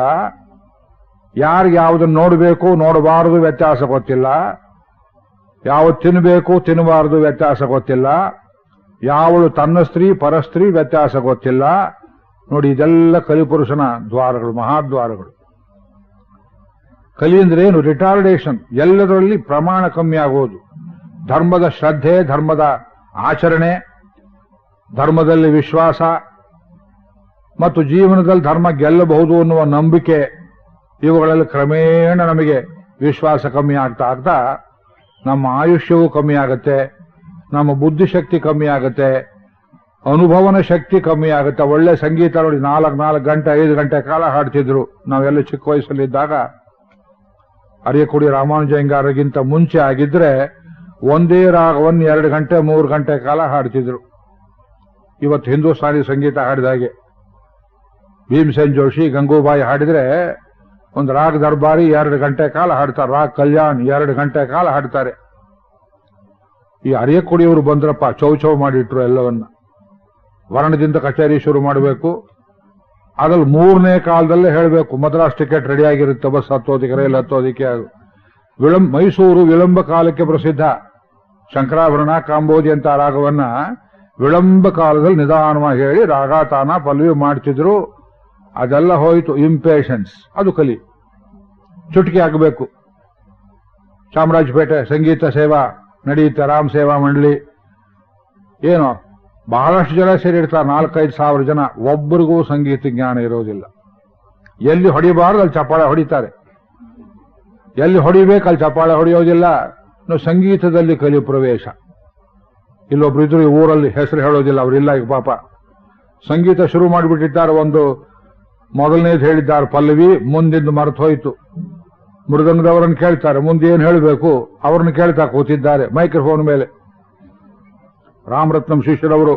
ಯಾರಿಗೆ ಯಾವುದನ್ನು ನೋಡಬೇಕು ನೋಡಬಾರದು ವ್ಯತ್ಯಾಸ ಗೊತ್ತಿಲ್ಲ, ಯಾವುದು ತಿನ್ನಬೇಕು ತಿನ್ನಬಾರದು ವ್ಯತ್ಯಾಸ ಗೊತ್ತಿಲ್ಲ, ಯಾವಳು ತನ್ನ ಸ್ತ್ರೀ ಪರಸ್ತ್ರೀ ವ್ಯತ್ಯಾಸ ಗೊತ್ತಿಲ್ಲ. ನೋಡಿ, ಇದೆಲ್ಲ ಕಲಿಪುರುಷನ ದ್ವಾರಗಳು, ಮಹಾದ್ವಾರಗಳು. ಕಲಿ ಅಂದ್ರೆ ಏನು? ರಿಟಾರ್ಡೇಷನ್. ಎಲ್ಲದರಲ್ಲಿ ಪ್ರಮಾಣ ಕಮ್ಮಿ ಆಗೋದು. ಧರ್ಮದ ಶ್ರದ್ಧೆ, ಧರ್ಮದ ಆಚರಣೆ, ಧರ್ಮದಲ್ಲಿ ವಿಶ್ವಾಸ ಮತ್ತು ಜೀವನದಲ್ಲಿ ಧರ್ಮ ಗೆಲ್ಲಬಹುದು ಅನ್ನುವ ನಂಬಿಕೆ, ಇವುಗಳಲ್ಲಿ ಕ್ರಮೇಣ ನಮಗೆ ವಿಶ್ವಾಸ ಕಮ್ಮಿ ಆಗ್ತಾ ಆಗ್ತಾ ನಮ್ಮ ಆಯುಷ್ಯವೂ ಕಮ್ಮಿ ಆಗುತ್ತೆ, ನಮ್ಮ ಬುದ್ಧಿಶಕ್ತಿ ಕಮ್ಮಿ ಆಗುತ್ತೆ, ಅನುಭವನ ಶಕ್ತಿ ಕಮ್ಮಿ ಆಗುತ್ತೆ. ಒಳ್ಳೆ ಸಂಗೀತ ನೋಡಿ, 4 ಗಂಟೆ 5 ಗಂಟೆ ಕಾಲ ಹಾಡ್ತಿದ್ರು ನಾವೆಲ್ಲ ಚಿಕ್ಕ ವಯಸ್ಸಲ್ಲಿದ್ದಾಗ. ಅರಿಯಕುಡಿ ರಾಮಾನುಜಯ್ಯಂಗಾರರಿಗಿಂತ ಮುಂಚೆ ಆಗಿದ್ರೆ ಒಂದೇ ರಾಗವನ್ನು 2 ಗಂಟೆ 3 ಗಂಟೆ ಕಾಲ ಹಾಡ್ತಿದ್ರು. ಇವತ್ತು ಹಿಂದೂಸ್ತಾನಿ ಸಂಗೀತ ಹಾಡಿದಾಗೆ ಭೀಮಸೇನ್ ಜೋಶಿ, ಗಂಗೂಬಾಯಿ ಹಾಡಿದ್ರೆ ಒಂದು ರಾಗ ದರ್ಬಾರಿ 2 ಗಂಟೆ ಕಾಲ ಹಾಡ್ತಾರೆ, ರಾಗ್ ಕಲ್ಯಾಣ್ 2 ಗಂಟೆ ಕಾಲ ಹಾಡ್ತಾರೆ. ಈ ಅರಿಯಕುಡಿಯವರು ಬಂದ್ರಪ್ಪ, ಚೌ ಮಾಡಿಟ್ರು ಎಲ್ಲವನ್ನ. ವರ್ಣದಿಂದ ಕಚೇರಿ ಶುರು ಮಾಡಬೇಕು, ಅದ್ರಲ್ಲಿ 3ನೇ ಕಾಲದಲ್ಲೇ ಹೇಳಬೇಕು. ಮದ್ರಾಸ್ ಟಿಕೆಟ್ ರೆಡಿ ಆಗಿರುತ್ತೆ, ಬಸ್ ಹತ್ತೋದಿಕ್ಕೆ, ರೈಲ್ ಹತ್ತೋದಿಕ್ಕೆ. ಮೈಸೂರು ವಿಳಂಬ ಕಾಲಕ್ಕೆ ಪ್ರಸಿದ್ಧ. ಶಂಕರಾಭರಣ, ಕಾಂಬೋದಿ ಅಂತ ರಾಗವನ್ನ ವಿಳಂಬ ಕಾಲದಲ್ಲಿ ನಿಧಾನವಾಗಿ ಹೇಳಿ ರಾಗ ತಾನ ಪಲ್ವಿ ಮಾಡ್ತಿದ್ರು. ಅದೆಲ್ಲ ಹೋಯಿತು. ಇಂಪೇಷನ್ಸ್, ಅದು ಕಲಿ. ಚುಟುಕಿ ಆಗಬೇಕು. ಚಾಮರಾಜಪೇಟೆ ಸಂಗೀತ ಸೇವಾ ನಡೆಯುತ್ತೆ, ರಾಮ್ ಸೇವಾ ಮಂಡಳಿ. ಏನೋ ಬಹಳಷ್ಟು ಜನ ಸೇರಿರ್ತಾರೆ, 4-5 ಸಾವಿರ ಜನ. ಒಬ್ಬರಿಗೂ ಸಂಗೀತ ಜ್ಞಾನ ಇರೋದಿಲ್ಲ. ಎಲ್ಲಿ ಹೊಡಿಬಾರ್ದು ಅಲ್ಲಿ ಚಪ್ಪಾಳೆ ಹೊಡಿತಾರೆ, ಎಲ್ಲಿ ಹೊಡಿಬೇಕು ಅಲ್ಲಿ ಚಪ್ಪಾಳೆ ಹೊಡೆಯೋದಿಲ್ಲ. ಸಂಗೀತದಲ್ಲಿ ಕಲಿ ಪ್ರವೇಶ. ಇಲ್ಲೊಬ್ರು ಇದ್ರು ಈ ಊರಲ್ಲಿ, ಹೆಸರು ಹೇಳೋದಿಲ್ಲ, ಅವರಿಲ್ಲ ಈಗ ಪಾಪ. ಸಂಗೀತ ಶುರು ಮಾಡಿಬಿಟ್ಟಿದ್ದಾರೆ. ಒಂದು ಮೊದಲನೇದು ಹೇಳಿದ್ದಾರೆ ಪಲ್ಲವಿ, ಮುಂದಿಂದು ಮರೆತು ಹೋಯಿತು. ಮೃದಂಗದವರನ್ನು ಕೇಳ್ತಾರೆ, ಮುಂದೆ ಏನು ಹೇಳಬೇಕು, ಅವ್ರನ್ನ ಕೇಳ್ತಾ ಕೂತಿದ್ದಾರೆ ಮೈಕ್ರೋಫೋನ್ ಮೇಲೆ. ರಾಮರತ್ನಂ ಶಿಷ್ಯರವರು,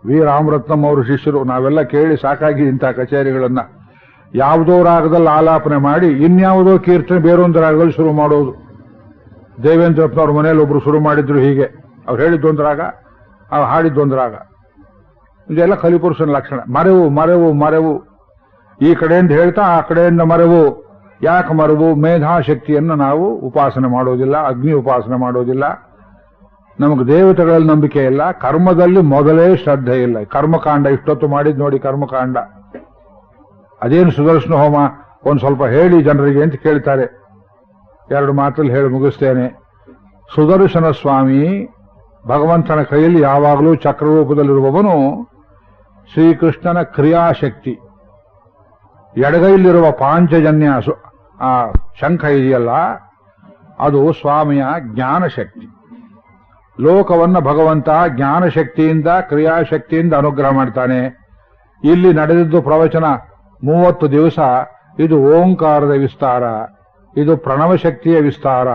ವಿ ರಾಮರತ್ನಂ ಅವರು ಶಿಷ್ಯರು. ನಾವೆಲ್ಲ ಕೇಳಿ ಸಾಕಾಗಿ ಇಂಥ ಕಚೇರಿಗಳನ್ನ. ಯಾವುದೋ ರಾಗದಲ್ಲಿ ಆಲಾಪನೆ ಮಾಡಿ ಇನ್ಯಾವುದೋ ಕೀರ್ತನೆ ಬೇರೊಂದು ರಾಗದಲ್ಲಿ ಶುರು ಮಾಡೋದು. ದೇವೇಂದ್ರಪ್ಪನವ್ರ ಮನೇಲಿ ಒಬ್ರು ಶುರು ಮಾಡಿದ್ರು ಹೀಗೆ. ಅವ್ರು ಹೇಳಿದ್ದೊಂದು ರಾಗ, ಅವ್ರು ಹಾಡಿದ್ದೊಂದು ರಾಗ. ಇದೆಲ್ಲ ಕಲಿಪುರುಷನ ಲಕ್ಷಣ. ಮರೆವು ಮರೆವು ಮರೆವು, ಈ ಕಡೆಯಿಂದ ಹೇಳ್ತಾ ಆ ಕಡೆಯಿಂದ ಮರೆವು. ಯಾಕೆ ಮರೆವು? ಮೇಧಾಶಕ್ತಿಯನ್ನು ನಾವು ಉಪಾಸನೆ ಮಾಡೋದಿಲ್ಲ, ಅಗ್ನಿ ಉಪಾಸನೆ ಮಾಡೋದಿಲ್ಲ, ನಮಗೆ ದೇವತೆಗಳಲ್ಲಿ ನಂಬಿಕೆ ಇಲ್ಲ, ಕರ್ಮದಲ್ಲಿ ಮೊದಲೇ ಶ್ರದ್ಧೆ ಇಲ್ಲ. ಕರ್ಮಕಾಂಡ ಇಷ್ಟೊತ್ತು ಮಾಡಿದ್ ನೋಡಿ, ಕರ್ಮಕಾಂಡ. ಅದೇನು ಸುದರ್ಶನ ಹೋಮ, ಒಂದು ಸ್ವಲ್ಪ ಹೇಳಿ ಜನರಿಗೆ ಅಂತ ಕೇಳ್ತಾರೆ. 2 ಮಾತಲ್ಲಿ ಹೇಳಿ ಮುಗಿಸ್ತೇನೆ. ಸುದರ್ಶನ ಸ್ವಾಮಿ ಭಗವಂತನ ಕೈಯಲ್ಲಿ ಯಾವಾಗಲೂ ಚಕ್ರರೂಪದಲ್ಲಿರುವವನು ಶ್ರೀಕೃಷ್ಣನ ಕ್ರಿಯಾಶಕ್ತಿ. ಎಡಗೈಲಿರುವ ಪಾಂಚಜನ್ಯ ಆ ಶಂಖ ಇದೆಯಲ್ಲ, ಅದು ಸ್ವಾಮಿಯ ಜ್ಞಾನಶಕ್ತಿ. ಲೋಕವನ್ನ ಭಗವಂತ ಜ್ಞಾನಶಕ್ತಿಯಿಂದ ಕ್ರಿಯಾಶಕ್ತಿಯಿಂದ ಅನುಗ್ರಹ ಮಾಡ್ತಾನೆ. ಇಲ್ಲಿ ನಡೆದಿದ್ದು ಪ್ರವಚನ 30 ದಿವಸ. ಇದು ಓಂಕಾರದ ವಿಸ್ತಾರ, ಇದು ಪ್ರಣವಶಕ್ತಿಯ ವಿಸ್ತಾರ,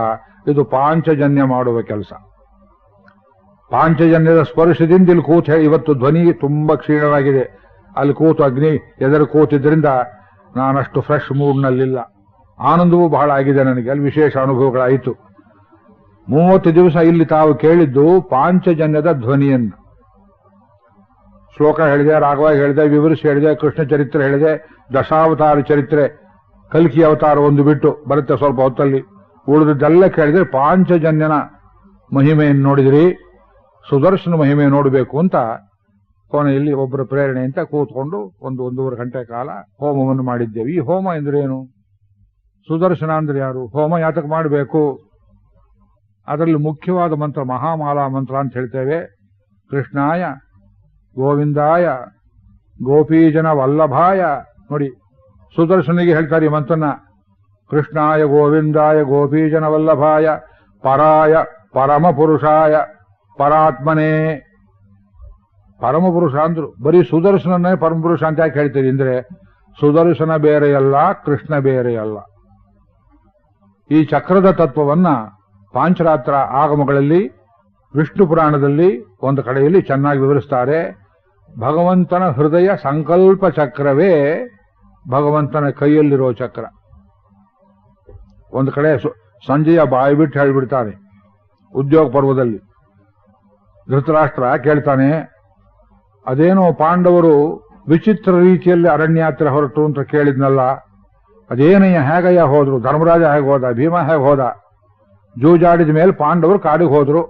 ಇದು ಪಾಂಚಜನ್ಯ ಮಾಡುವ ಕೆಲಸ. ಪಾಂಚಜನ್ಯದ ಸ್ಪರ್ಶದಿಂದ ಇಲ್ಲಿ ಕೂತು ಹೇಳಿ. ಇವತ್ತು ಧ್ವನಿ ತುಂಬಾ ಕ್ಷೀಣವಾಗಿದೆ. ಅಲ್ಲಿ ಕೂತು ಅಗ್ನಿ ಎದುರು ಕೂತಿದ್ರಿಂದ ನಾನಷ್ಟು ಫ್ರೆಶ್ ಮೂಡ್ನಲ್ಲಿಲ್ಲ. ಆನಂದವೂ ಬಹಳ ಆಗಿದೆ ನನಗೆ, ಅಲ್ಲಿ ವಿಶೇಷ ಅನುಭವಗಳಾಯಿತು. 30 ದಿವಸ ಇಲ್ಲಿ ತಾವು ಕೇಳಿದ್ದು ಪಾಂಚಜನ್ಯದ ಧ್ವನಿಯನ್ನ. ಶ್ಲೋಕ ಹೇಳಿದೆ, ರಾಘವ ಹೇಳಿದೆ, ವಿವರಿಸಿ ಹೇಳಿದೆ, ಕೃಷ್ಣ ಚರಿತ್ರೆ ಹೇಳಿದೆ, ದಶಾವತಾರ ಚರಿತ್ರೆ, ಕಲ್ಕಿ ಅವತಾರ ಒಂದು ಬಿಟ್ಟು ಬರುತ್ತೆ ಸ್ವಲ್ಪ ಹೊತ್ತಲ್ಲಿ. ಉಳಿದದ್ದೆಲ್ಲ ಕೇಳಿದ್ರೆ ಪಾಂಚಜನ್ಯನ ಮಹಿಮೆಯನ್ನು ನೋಡಿದ್ರಿ, ಸುದರ್ಶನ ಮಹಿಮೆ ನೋಡಬೇಕು ಅಂತ ಕೊನೆಯಲ್ಲಿ ಒಬ್ಬರ ಪ್ರೇರಣೆ ಅಂತ ಕೂತ್ಕೊಂಡು 1-1.5 ಗಂಟೆ ಕಾಲ ಹೋಮವನ್ನು ಮಾಡಿದ್ದೇವೆ. ಈ ಹೋಮ ಎಂದ್ರೇನು? ಸುದರ್ಶನ ಅಂದ್ರೆ ಯಾರು? ಹೋಮ ಯಾತಕ್ಕೆ ಮಾಡಬೇಕು? ಅದರಲ್ಲಿ ಮುಖ್ಯವಾದ ಮಂತ್ರ ಮಹಾಮಾಲಾ ಮಂತ್ರ ಅಂತ ಹೇಳ್ತೇವೆ. ಕೃಷ್ಣಾಯ ಗೋವಿಂದಾಯ ಗೋಪೀಜನ ವಲ್ಲಭಾಯ. ನೋಡಿ, ಸುದರ್ಶನಿಗೆ ಹೇಳ್ತಾರೆ ಈ ಮಂತ್ರನ. ಕೃಷ್ಣಾಯ ಗೋವಿಂದಾಯ ಗೋಪೀಜನ ವಲ್ಲಭಾಯ ಪರಾಯ ಪರಮಪುರುಷಾಯ ಪರಾತ್ಮನೇ. ಪರಮಪುರುಷ ಅಂದ್ರು. ಬರೀ ಸುದರ್ಶನನ್ನೇ ಪರಮಪುರುಷ ಅಂತ ಯಾಕೆ ಹೇಳ್ತೀರಿ ಅಂದ್ರೆ, ಸುದರ್ಶನ ಬೇರೆಯಲ್ಲ, ಕೃಷ್ಣ ಬೇರೆಯಲ್ಲ. ಈ ಚಕ್ರದ ತತ್ವವನ್ನ ಪಾಂಚರಾತ್ರ ಆಗಮಗಳಲ್ಲಿ, ವಿಷ್ಣು ಪುರಾಣದಲ್ಲಿ ಒಂದು ಕಡೆಯಲ್ಲಿ ಚೆನ್ನಾಗಿ ವಿವರಿಸ್ತಾರೆ. ಭಗವಂತನ ಹೃದಯ ಸಂಕಲ್ಪ ಚಕ್ರವೇ ಭಗವಂತನ ಕೈಯಲ್ಲಿರೋ ಚಕ್ರ. ಒಂದು ಕಡೆ ಸಂಜೆಯ ಬಾಯಿ ಬಿಟ್ಟು ಹೇಳಿಬಿಡ್ತಾನೆ ಉದ್ಯೋಗ ಪರ್ವದಲ್ಲಿ. ಧೃತರಾಷ್ಟ್ರ ಕೇಳ್ತಾನೆ, ಅದೇನೋ ಪಾಂಡವರು ವಿಚಿತ್ರ ರೀತಿಯಲ್ಲಿ ಅರಣ್ಯಾತ್ರೆ ಹೊರಟು ಅಂತ ಕೇಳಿದ್ನಲ್ಲ, ಅದೇನಯ್ಯ, ಹೇಗಯ್ಯ ಹೋದ್ರು? ಧರ್ಮರಾಜ ಹೇಗೆ ಹೋದ? ಭೀಮ ಹೇಗೆ ಹೋದ? ಜೂಜಾಡಿದ ಮೇಲೆ ಪಾಂಡವರು ಕಾಡಿಗೆ ಹೋದ್ರು.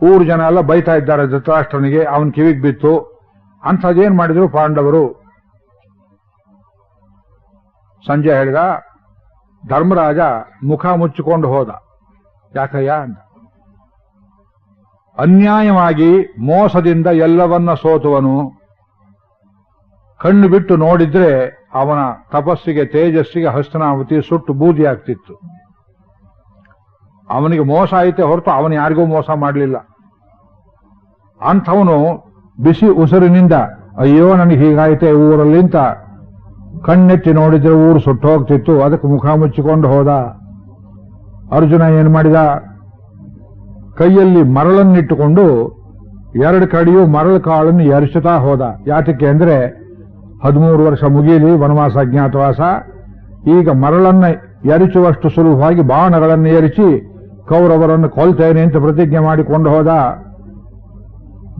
ಊರು ಜನ ಎಲ್ಲ ಬೈತಾ ಇದ್ದಾರೆ ಧೃತರಾಷ್ಟ್ರನಿಗೆ, ಅವನ್ ಕಿವಿಗೆ ಬಿತ್ತು. ಅಂಥದ್ದೇನ್ ಮಾಡಿದ್ರು ಪಾಂಡವರು? ಸಂಜೆ ಹೇಳಿದ, ಧರ್ಮರಾಜ ಮುಖ ಮುಚ್ಚಿಕೊಂಡು ಹೋದ. ಯಾಕಯ್ಯ ಅಂತ. ಅನ್ಯಾಯವಾಗಿ ಮೋಸದಿಂದ ಎಲ್ಲವನ್ನ ಸೋತುವನು. ಕಣ್ಣು ಬಿಟ್ಟು ನೋಡಿದ್ರೆ ಅವನ ತಪಸ್ಸಿಗೆ, ತೇಜಸ್ಸಿಗೆ ಹಸ್ತನಾವತಿ ಸುಟ್ಟು ಬೂದಿ ಆಗ್ತಿತ್ತು. ಅವನಿಗೆ ಮೋಸ ಆಯಿತೆ ಹೊರತು ಅವನು ಯಾರಿಗೂ ಮೋಸ ಮಾಡಲಿಲ್ಲ. ಅಂಥವನು ಬಿಸಿ ಉಸಿರಿನಿಂದ ಅಯ್ಯೋ ನನಗೆ ಹೀಗಾಯ್ತೆ ಊರಲ್ಲಿ ಅಂತ ಕಣ್ಣೆತ್ತಿ ನೋಡಿದ್ರೆ ಊರು ಸುಟ್ಟು ಹೋಗ್ತಿತ್ತು. ಅದಕ್ಕೆ ಮುಖ ಮುಚ್ಚಿಕೊಂಡು ಹೋದ. ಅರ್ಜುನ ಏನ್ ಮಾಡಿದ? ಕೈಯಲ್ಲಿ ಮರಳನ್ನಿಟ್ಟುಕೊಂಡು 2 ಕಡೆಯೂ ಮರಳು ಕಾಳನ್ನು ಎರಚುತ್ತಾ ಹೋದ. ಯಾತಕ್ಕೆ ಅಂದ್ರೆ 13 ವರ್ಷ ಮುಗಿಯಲಿ ವನವಾಸ ಅಜ್ಞಾತವಾಸ. ಈಗ ಮರಳನ್ನ ಎರಚುವಷ್ಟು ಸುಲಭವಾಗಿ ಬಾಣಗಳನ್ನು ಎರಚಿ ಕೌರವರನ್ನು ಕೊಲ್ತೇನೆ ಅಂತ ಪ್ರತಿಜ್ಞೆ ಮಾಡಿಕೊಂಡು ಹೋದ.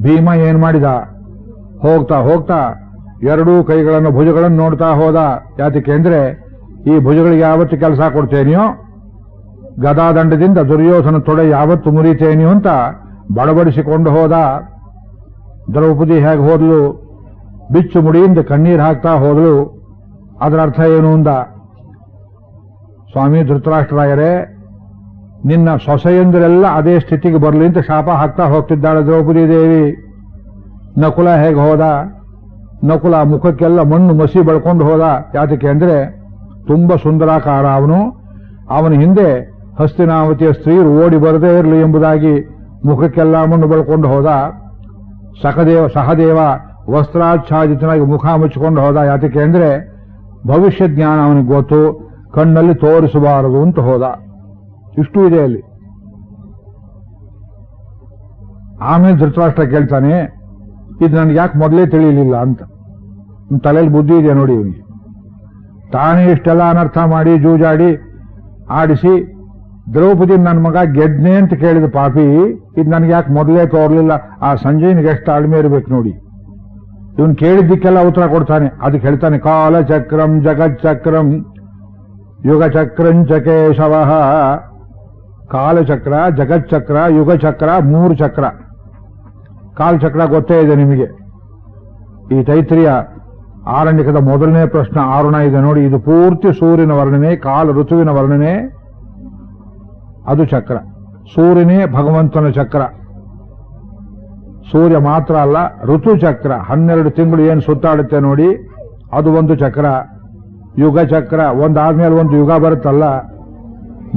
ಭೀಮ ಏನ್ ಮಾಡಿದ? ಹೋಗ್ತಾ ಹೋಗ್ತಾ 2 ಕೈಗಳನ್ನು ಭುಜಗಳನ್ನು ನೋಡ್ತಾ ಹೋದ. ಯಾತಕ್ಕೆ ಅಂದ್ರೆ ಈ ಭುಜಗಳಿಗೆ ಯಾವತ್ತು ಕೆಲಸ ಕೊಡ್ತೇನೆಯೋ, ಗದಾದಂಡದಿಂದ ದುರ್ಯೋಧನ ತೊಡೆ ಯಾವತ್ತು ಮುರಿತೇನೆಯೋ ಅಂತ ಬಡಬಡಿಸಿಕೊಂಡು ಹೋದ. ದ್ರೌಪದಿ ಹೇಗೆ ಹೋದ್ಲು? ಬಿಚ್ಚು ಮುಡಿಯಿಂದ ಕಣ್ಣೀರು ಹಾಕ್ತಾ ಹೋದಳು. ಅದರ ಅರ್ಥ ಏನು ಅಂದ? ಸ್ವಾಮಿ ಧೃತರಾಷ್ಟ್ರರಾಯರೇ, ನಿನ್ನ ಸೊಸೆಯಂದರೆಲ್ಲ ಅದೇ ಸ್ಥಿತಿಗೆ ಬರಲಿ ಅಂತ ಶಾಪ ಹಾಕ್ತಾ ಹೋಗ್ತಿದ್ದಾಳೆ ದ್ರೌಪದಿ ದೇವಿ. ನಕುಲ ಹೇಗೆ ಹೋದ? ನಕುಲ ಮುಖಕ್ಕೆಲ್ಲ ಮಣ್ಣು ಮಸಿ ಬೆಳ್ಕೊಂಡು ಹೋದ. ಯಾತಕ್ಕೆ ಅಂದ್ರೆ ತುಂಬಾ ಸುಂದರಾಕಾರ ಅವನು. ಅವನ ಹಿಂದೆ ಹಸ್ತಿನಾವತಿಯ ಸ್ತ್ರೀಯರು ಓಡಿ ಬರದೇ ಇರಲಿ ಎಂಬುದಾಗಿ ಮುಖಕ್ಕೆಲ್ಲ ಮಣ್ಣು ಬೆಳ್ಕೊಂಡು ಹೋದ. ಸಹದೇವ ವಸ್ತ್ರಾಚ್ಛಾದಿತನಾಗಿ ಮುಖ ಮುಚ್ಚಿಕೊಂಡು ಹೋದ. ಯಾತಕ್ಕೆ ಅಂದ್ರೆ ಭವಿಷ್ಯ ಜ್ಞಾನ ಅವನಿಗೆ ಗೊತ್ತು, ಕಣ್ಣಲ್ಲಿ ತೋರಿಸಬಾರದು ಅಂತ ಹೋದ. ಇಷ್ಟು ಇದೆ ಅಲ್ಲಿ. ಆಮೇಲೆ ಧೃತರಾಷ್ಟ್ರ ಕೇಳ್ತಾನೆ, ಇದು ನನಗೆ ಯಾಕೆ ಮೊದಲೇ ತಿಳಿಯಲಿಲ್ಲ ಅಂತ. ತಲೆಯಲ್ಲಿ ಬುದ್ಧಿ ಇದೆ ನೋಡಿ ಇವನಿಗೆ. ತಾನೇ ಇಷ್ಟೆಲ್ಲ ಅನರ್ಥ ಮಾಡಿ ಜೂಜಾಡಿ ಆಡಿಸಿ ದ್ರೌಪದಿ ನನ್ನ ಮಗ ಗೆದ್ನೆ ಅಂತ ಕೇಳಿದ ಪಾಪಿ, ಇದು ನನಗೆ ಯಾಕೆ ಮೊದಲೇ ತೋರ್ಲಿಲ್ಲ? ಆ ಸಂಜಯನಿಗೆ ಎಷ್ಟು ತಾಳ್ಮೆ ಇರಬೇಕು ನೋಡಿ. ಇವನು ಕೇಳಿದ್ದಕ್ಕೆಲ್ಲ ಉತ್ತರ ಕೊಡ್ತಾನೆ. ಅದಕ್ಕೆ ಹೇಳ್ತಾನೆ, ಕಾಲಚಕ್ರಂ ಜಗಚ್ಚಕ್ರಂ ಯುಗಚಕ್ರಂಚ ಕೇಶವ. ಕಾಲಚಕ್ರ, ಜಗಚ್ಚಕ್ರ, ಯುಗಚಕ್ರ, 3 ಚಕ್ರ. ಕಾಲಚಕ್ರ ಗೊತ್ತೇ ಇದೆ ನಿಮಗೆ. ಈ ತೈತ್ರಿಯ ಆರಣ್ಯಕದ ಮೊದಲನೇ ಪ್ರಶ್ನೆ ಆರುಣ ಇದೆ ನೋಡಿ. ಇದು ಪೂರ್ತಿ ಸೂರ್ಯನ ವರ್ಣನೆ, ಕಾಲ ಋತುವಿನ ವರ್ಣನೆ. ಅದು ಚಕ್ರ. ಸೂರ್ಯನೇ ಭಗವಂತನ ಚಕ್ರ. ಸೂರ್ಯ ಮಾತ್ರ ಅಲ್ಲ, ಋತು ಚಕ್ರ 12 ತಿಂಗಳು ಏನು ಸುತ್ತಾಡುತ್ತೆ ನೋಡಿ, ಅದು ಒಂದು ಚಕ್ರ. ಯುಗ ಚಕ್ರ, ಒಂದಾದ್ಮೇಲೆ ಒಂದು ಯುಗ ಬರುತ್ತಲ್ಲ.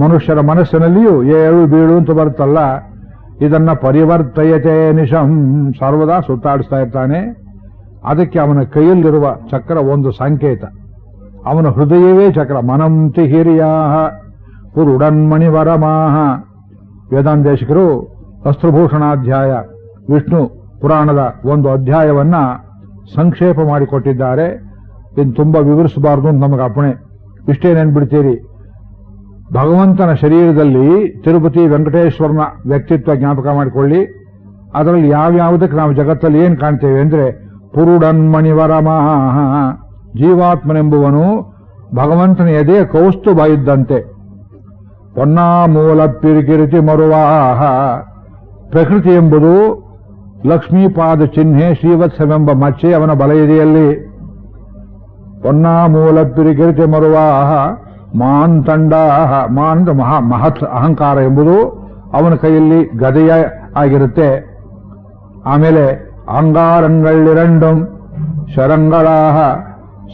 ಮನುಷ್ಯರ ಮನಸ್ಸಿನಲ್ಲಿಯೂ ಏಳು ಬೀಳು ಅಂತ ಬರುತ್ತಲ್ಲ, ಇದನ್ನ ಪರಿವರ್ತಯತೆ ನಿಶಂ, ಸರ್ವದಾ ಸುತ್ತಾಡಿಸ್ತಾ ಇರ್ತಾನೆ. ಅದಕ್ಕೆ ಅವನ ಕೈಯಲ್ಲಿರುವ ಚಕ್ರ ಒಂದು ಸಂಕೇತ. ಅವನ ಹೃದಯವೇ ಚಕ್ರ. ಮನಂತಿ ಹಿರಿಯಾಹ ಪುರುಡನ್ಮಣಿವರಮಾಹ. ವೇದಾಂತೇಶಕರು ಅಸ್ತ್ರಭೂಷಣಾಧ್ಯಾಯ ವಿಷ್ಣು ಪುರಾಣದ ಒಂದು ಅಧ್ಯಾಯವನ್ನ ಸಂಕ್ಷೇಪ ಮಾಡಿಕೊಟ್ಟಿದ್ದಾರೆ. ಇನ್ನು ತುಂಬಾ ವಿವರಿಸಬಾರದು ಅಂತ ನಮಗೆ ಅಪ್ಪಣೆ. ಇಷ್ಟೇ ನೆನ್ಬಿಡ್ತೀರಿ. ಭಗವಂತನ ಶರೀರದಲ್ಲಿ ತಿರುಪತಿ ವೆಂಕಟೇಶ್ವರನ ವ್ಯಕ್ತಿತ್ವ ಜ್ಞಾಪಕ ಮಾಡಿಕೊಳ್ಳಿ. ಅದರಲ್ಲಿ ಯಾವ್ಯಾವುದಕ್ಕೆ ನಾವು ಜಗತ್ತಲ್ಲಿ ಏನ್ ಕಾಣ್ತೇವೆ ಅಂದ್ರೆ, ಪುರುಡನ್ಮಣಿವರಮಾಹ, ಜೀವಾತ್ಮನೆಂಬುವನು ಭಗವಂತನ ಎದೆಯ ಕೌಸ್ತುಭ ಇದ್ದಂತೆ. ಪೊನ್ನಾಮೂಲ ಪಿರಿಕಿರಿತಿ ಮರುವಾಹ, ಪ್ರಕೃತಿ ಎಂಬುದು ಲಕ್ಷ್ಮೀಪಾದ ಚಿಹ್ನೆ, ಶ್ರೀವತ್ಸವೆಂಬ ಮಚ್ಚೆ ಅವನ ಬಲಯದೆಯಲ್ಲಿ. ಪೊನ್ನಾಮೂಲ ಪಿರಿಕಿರಿತಿ ಮರುವಾಹ ಮಾಂತಂಡಾಹ, ಮಾನ್ ಮಹತ್ ಅಹಂಕಾರ ಎಂಬುದು ಅವನ ಕೈಯಲ್ಲಿ ಗದೆಯ ಆಗಿರುತ್ತೆ. ಆಮೇಲೆ ಅಂಗಾರಂಗಳಿರಂಡಂ ಶರಂಗಳಾಹ,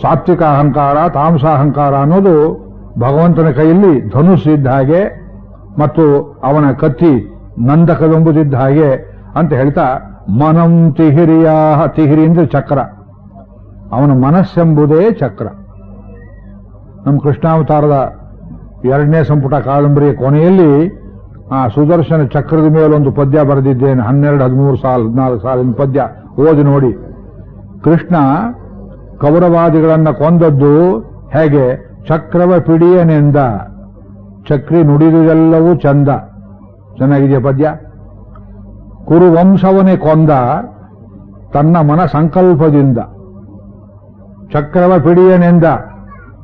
ಸಾತ್ವಿಕ ಅಹಂಕಾರ, ತಾಮಸ ಅಹಂಕಾರ ಅನ್ನೋದು ಭಗವಂತನ ಕೈಯಲ್ಲಿ ಧನುಸ್ಸು ಇದ್ದ ಹಾಗೆ, ಮತ್ತು ಅವನ ಕತ್ತಿ ನಂದಕವೆಂಬುದಿದ್ದ ಹಾಗೆ ಅಂತ ಹೇಳ್ತಾ, ಮನಂ ತಿಹಿರಿಯಾಹ, ತಿಹಿರಿ ಅಂದ್ರೆ ಚಕ್ರ. ಅವನ ಮನಸ್ಸೆಂಬುದೇ ಚಕ್ರ. ನಮ್ಮ ಕೃಷ್ಣಾವತಾರದ 2ನೇ ಸಂಪುಟ ಕಾದಂಬರಿಯ ಕೊನೆಯಲ್ಲಿ ಆ ಸುದರ್ಶನ ಚಕ್ರದ ಮೇಲೊಂದು ಪದ್ಯ ಬರೆದಿದ್ದೇನೆ. 12, 13 ಸಾಲ, 14 ಸಾಲಿನ ಪದ್ಯ ಓದಿ ನೋಡಿ. ಕೃಷ್ಣ ಕೌರವಾದಿಗಳನ್ನ ಕೊಂದದ್ದು ಹೇಗೆ? ಚಕ್ರವ ಪಿಡಿಯನೆಂದ, ಚಕ್ರಿ ನುಡಿದುದೆಲ್ಲವೂ ಚಂದ. ಚೆನ್ನಾಗಿದೆಯಾ ಪದ್ಯ? ಕುರುವಂಶವನೇ ಕೊಂದ ತನ್ನ ಮನ ಸಂಕಲ್ಪದಿಂದ. ಚಕ್ರವ ಪಿಡಿಯನೆಂದ,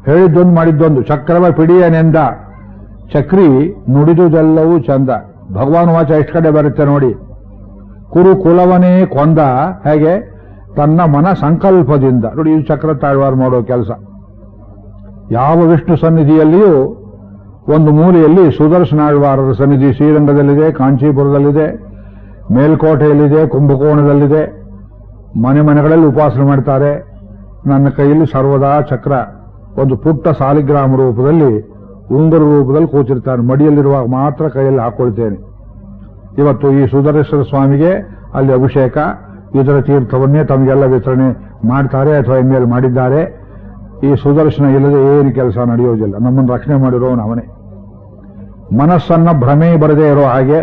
ಹೇಳಿದ್ದೊಂದು ಮಾಡಿದ್ದೊಂದು. ಚಕ್ರವ ಪಿಡಿಯನೆಂದ, ಚಕ್ರಿ ನುಡಿದುದೆಲ್ಲವೂ ಚಂದ. ಭಗವಾನ್ ವಾಚ ಎಷ್ಟು ಕಡೆ ಬರುತ್ತೆ ನೋಡಿ. ಕುರು ಕುಲವನೇ ಕೊಂದ, ಹೇಗೆ ತನ್ನ ಮನ ಸಂಕಲ್ಪದಿಂದ. ನೋಡಿ, ಇದು ಚಕ್ರ ತಾಳ್ವಾರ್ ಮಾಡೋ ಕೆಲಸ. ಯಾವ ವಿಷ್ಣು ಸನ್ನಿಧಿಯಲ್ಲಿಯೂ ಒಂದು ಮೂಲೆಯಲ್ಲಿ ಸುದರ್ಶನಾಳ್ವಾರರ ಸನ್ನಿಧಿ ಶ್ರೀರಂಗದಲ್ಲಿದೆ, ಕಾಂಚೀಪುರದಲ್ಲಿದೆ, ಮೇಲ್ಕೋಟೆಯಲ್ಲಿದೆ, ಕುಂಭಕೋಣದಲ್ಲಿದೆ. ಮನೆ ಮನೆಗಳಲ್ಲಿ ಉಪಾಸನೆ ಮಾಡ್ತಾರೆ. ನನ್ನ ಕೈಯಲ್ಲಿ ಸರ್ವದಾ ಚಕ್ರ ಒಂದು ಪುಟ್ಟ ಸಾಲಿಗ್ರಾಮ ರೂಪದಲ್ಲಿ, ಉಂಗುರ ರೂಪದಲ್ಲಿ ಕೂತಿರ್ತಾನೆ. ಮಡಿಯಲ್ಲಿರುವಾಗ ಮಾತ್ರ ಕೈಯಲ್ಲಿ ಹಾಕೊಳ್ತೇನೆ. ಇವತ್ತು ಈ ಸುದರ್ಶನ ಸ್ವಾಮಿಗೆ ಅಲ್ಲಿ ಅಭಿಷೇಕ, ಇದರ ತೀರ್ಥವನ್ನೇ ತಮಗೆಲ್ಲ ವಿತರಣೆ ಮಾಡ್ತಾರೆ ಅಥವಾ ಇನ್ಮೇಲೆ ಮಾಡಿದ್ದಾರೆ. ಈ ಸುದರ್ಶನ ಇಲ್ಲದೆ ಏನು ಕೆಲಸ ನಡೆಯೋದಿಲ್ಲ. ನಮ್ಮನ್ನು ರಕ್ಷಣೆ ಮಾಡಿರೋನು ಅವನೇ. ಮನಸ್ಸನ್ನ ಭ್ರಮೆ ಬರದೇ ಇರೋ ಹಾಗೆ,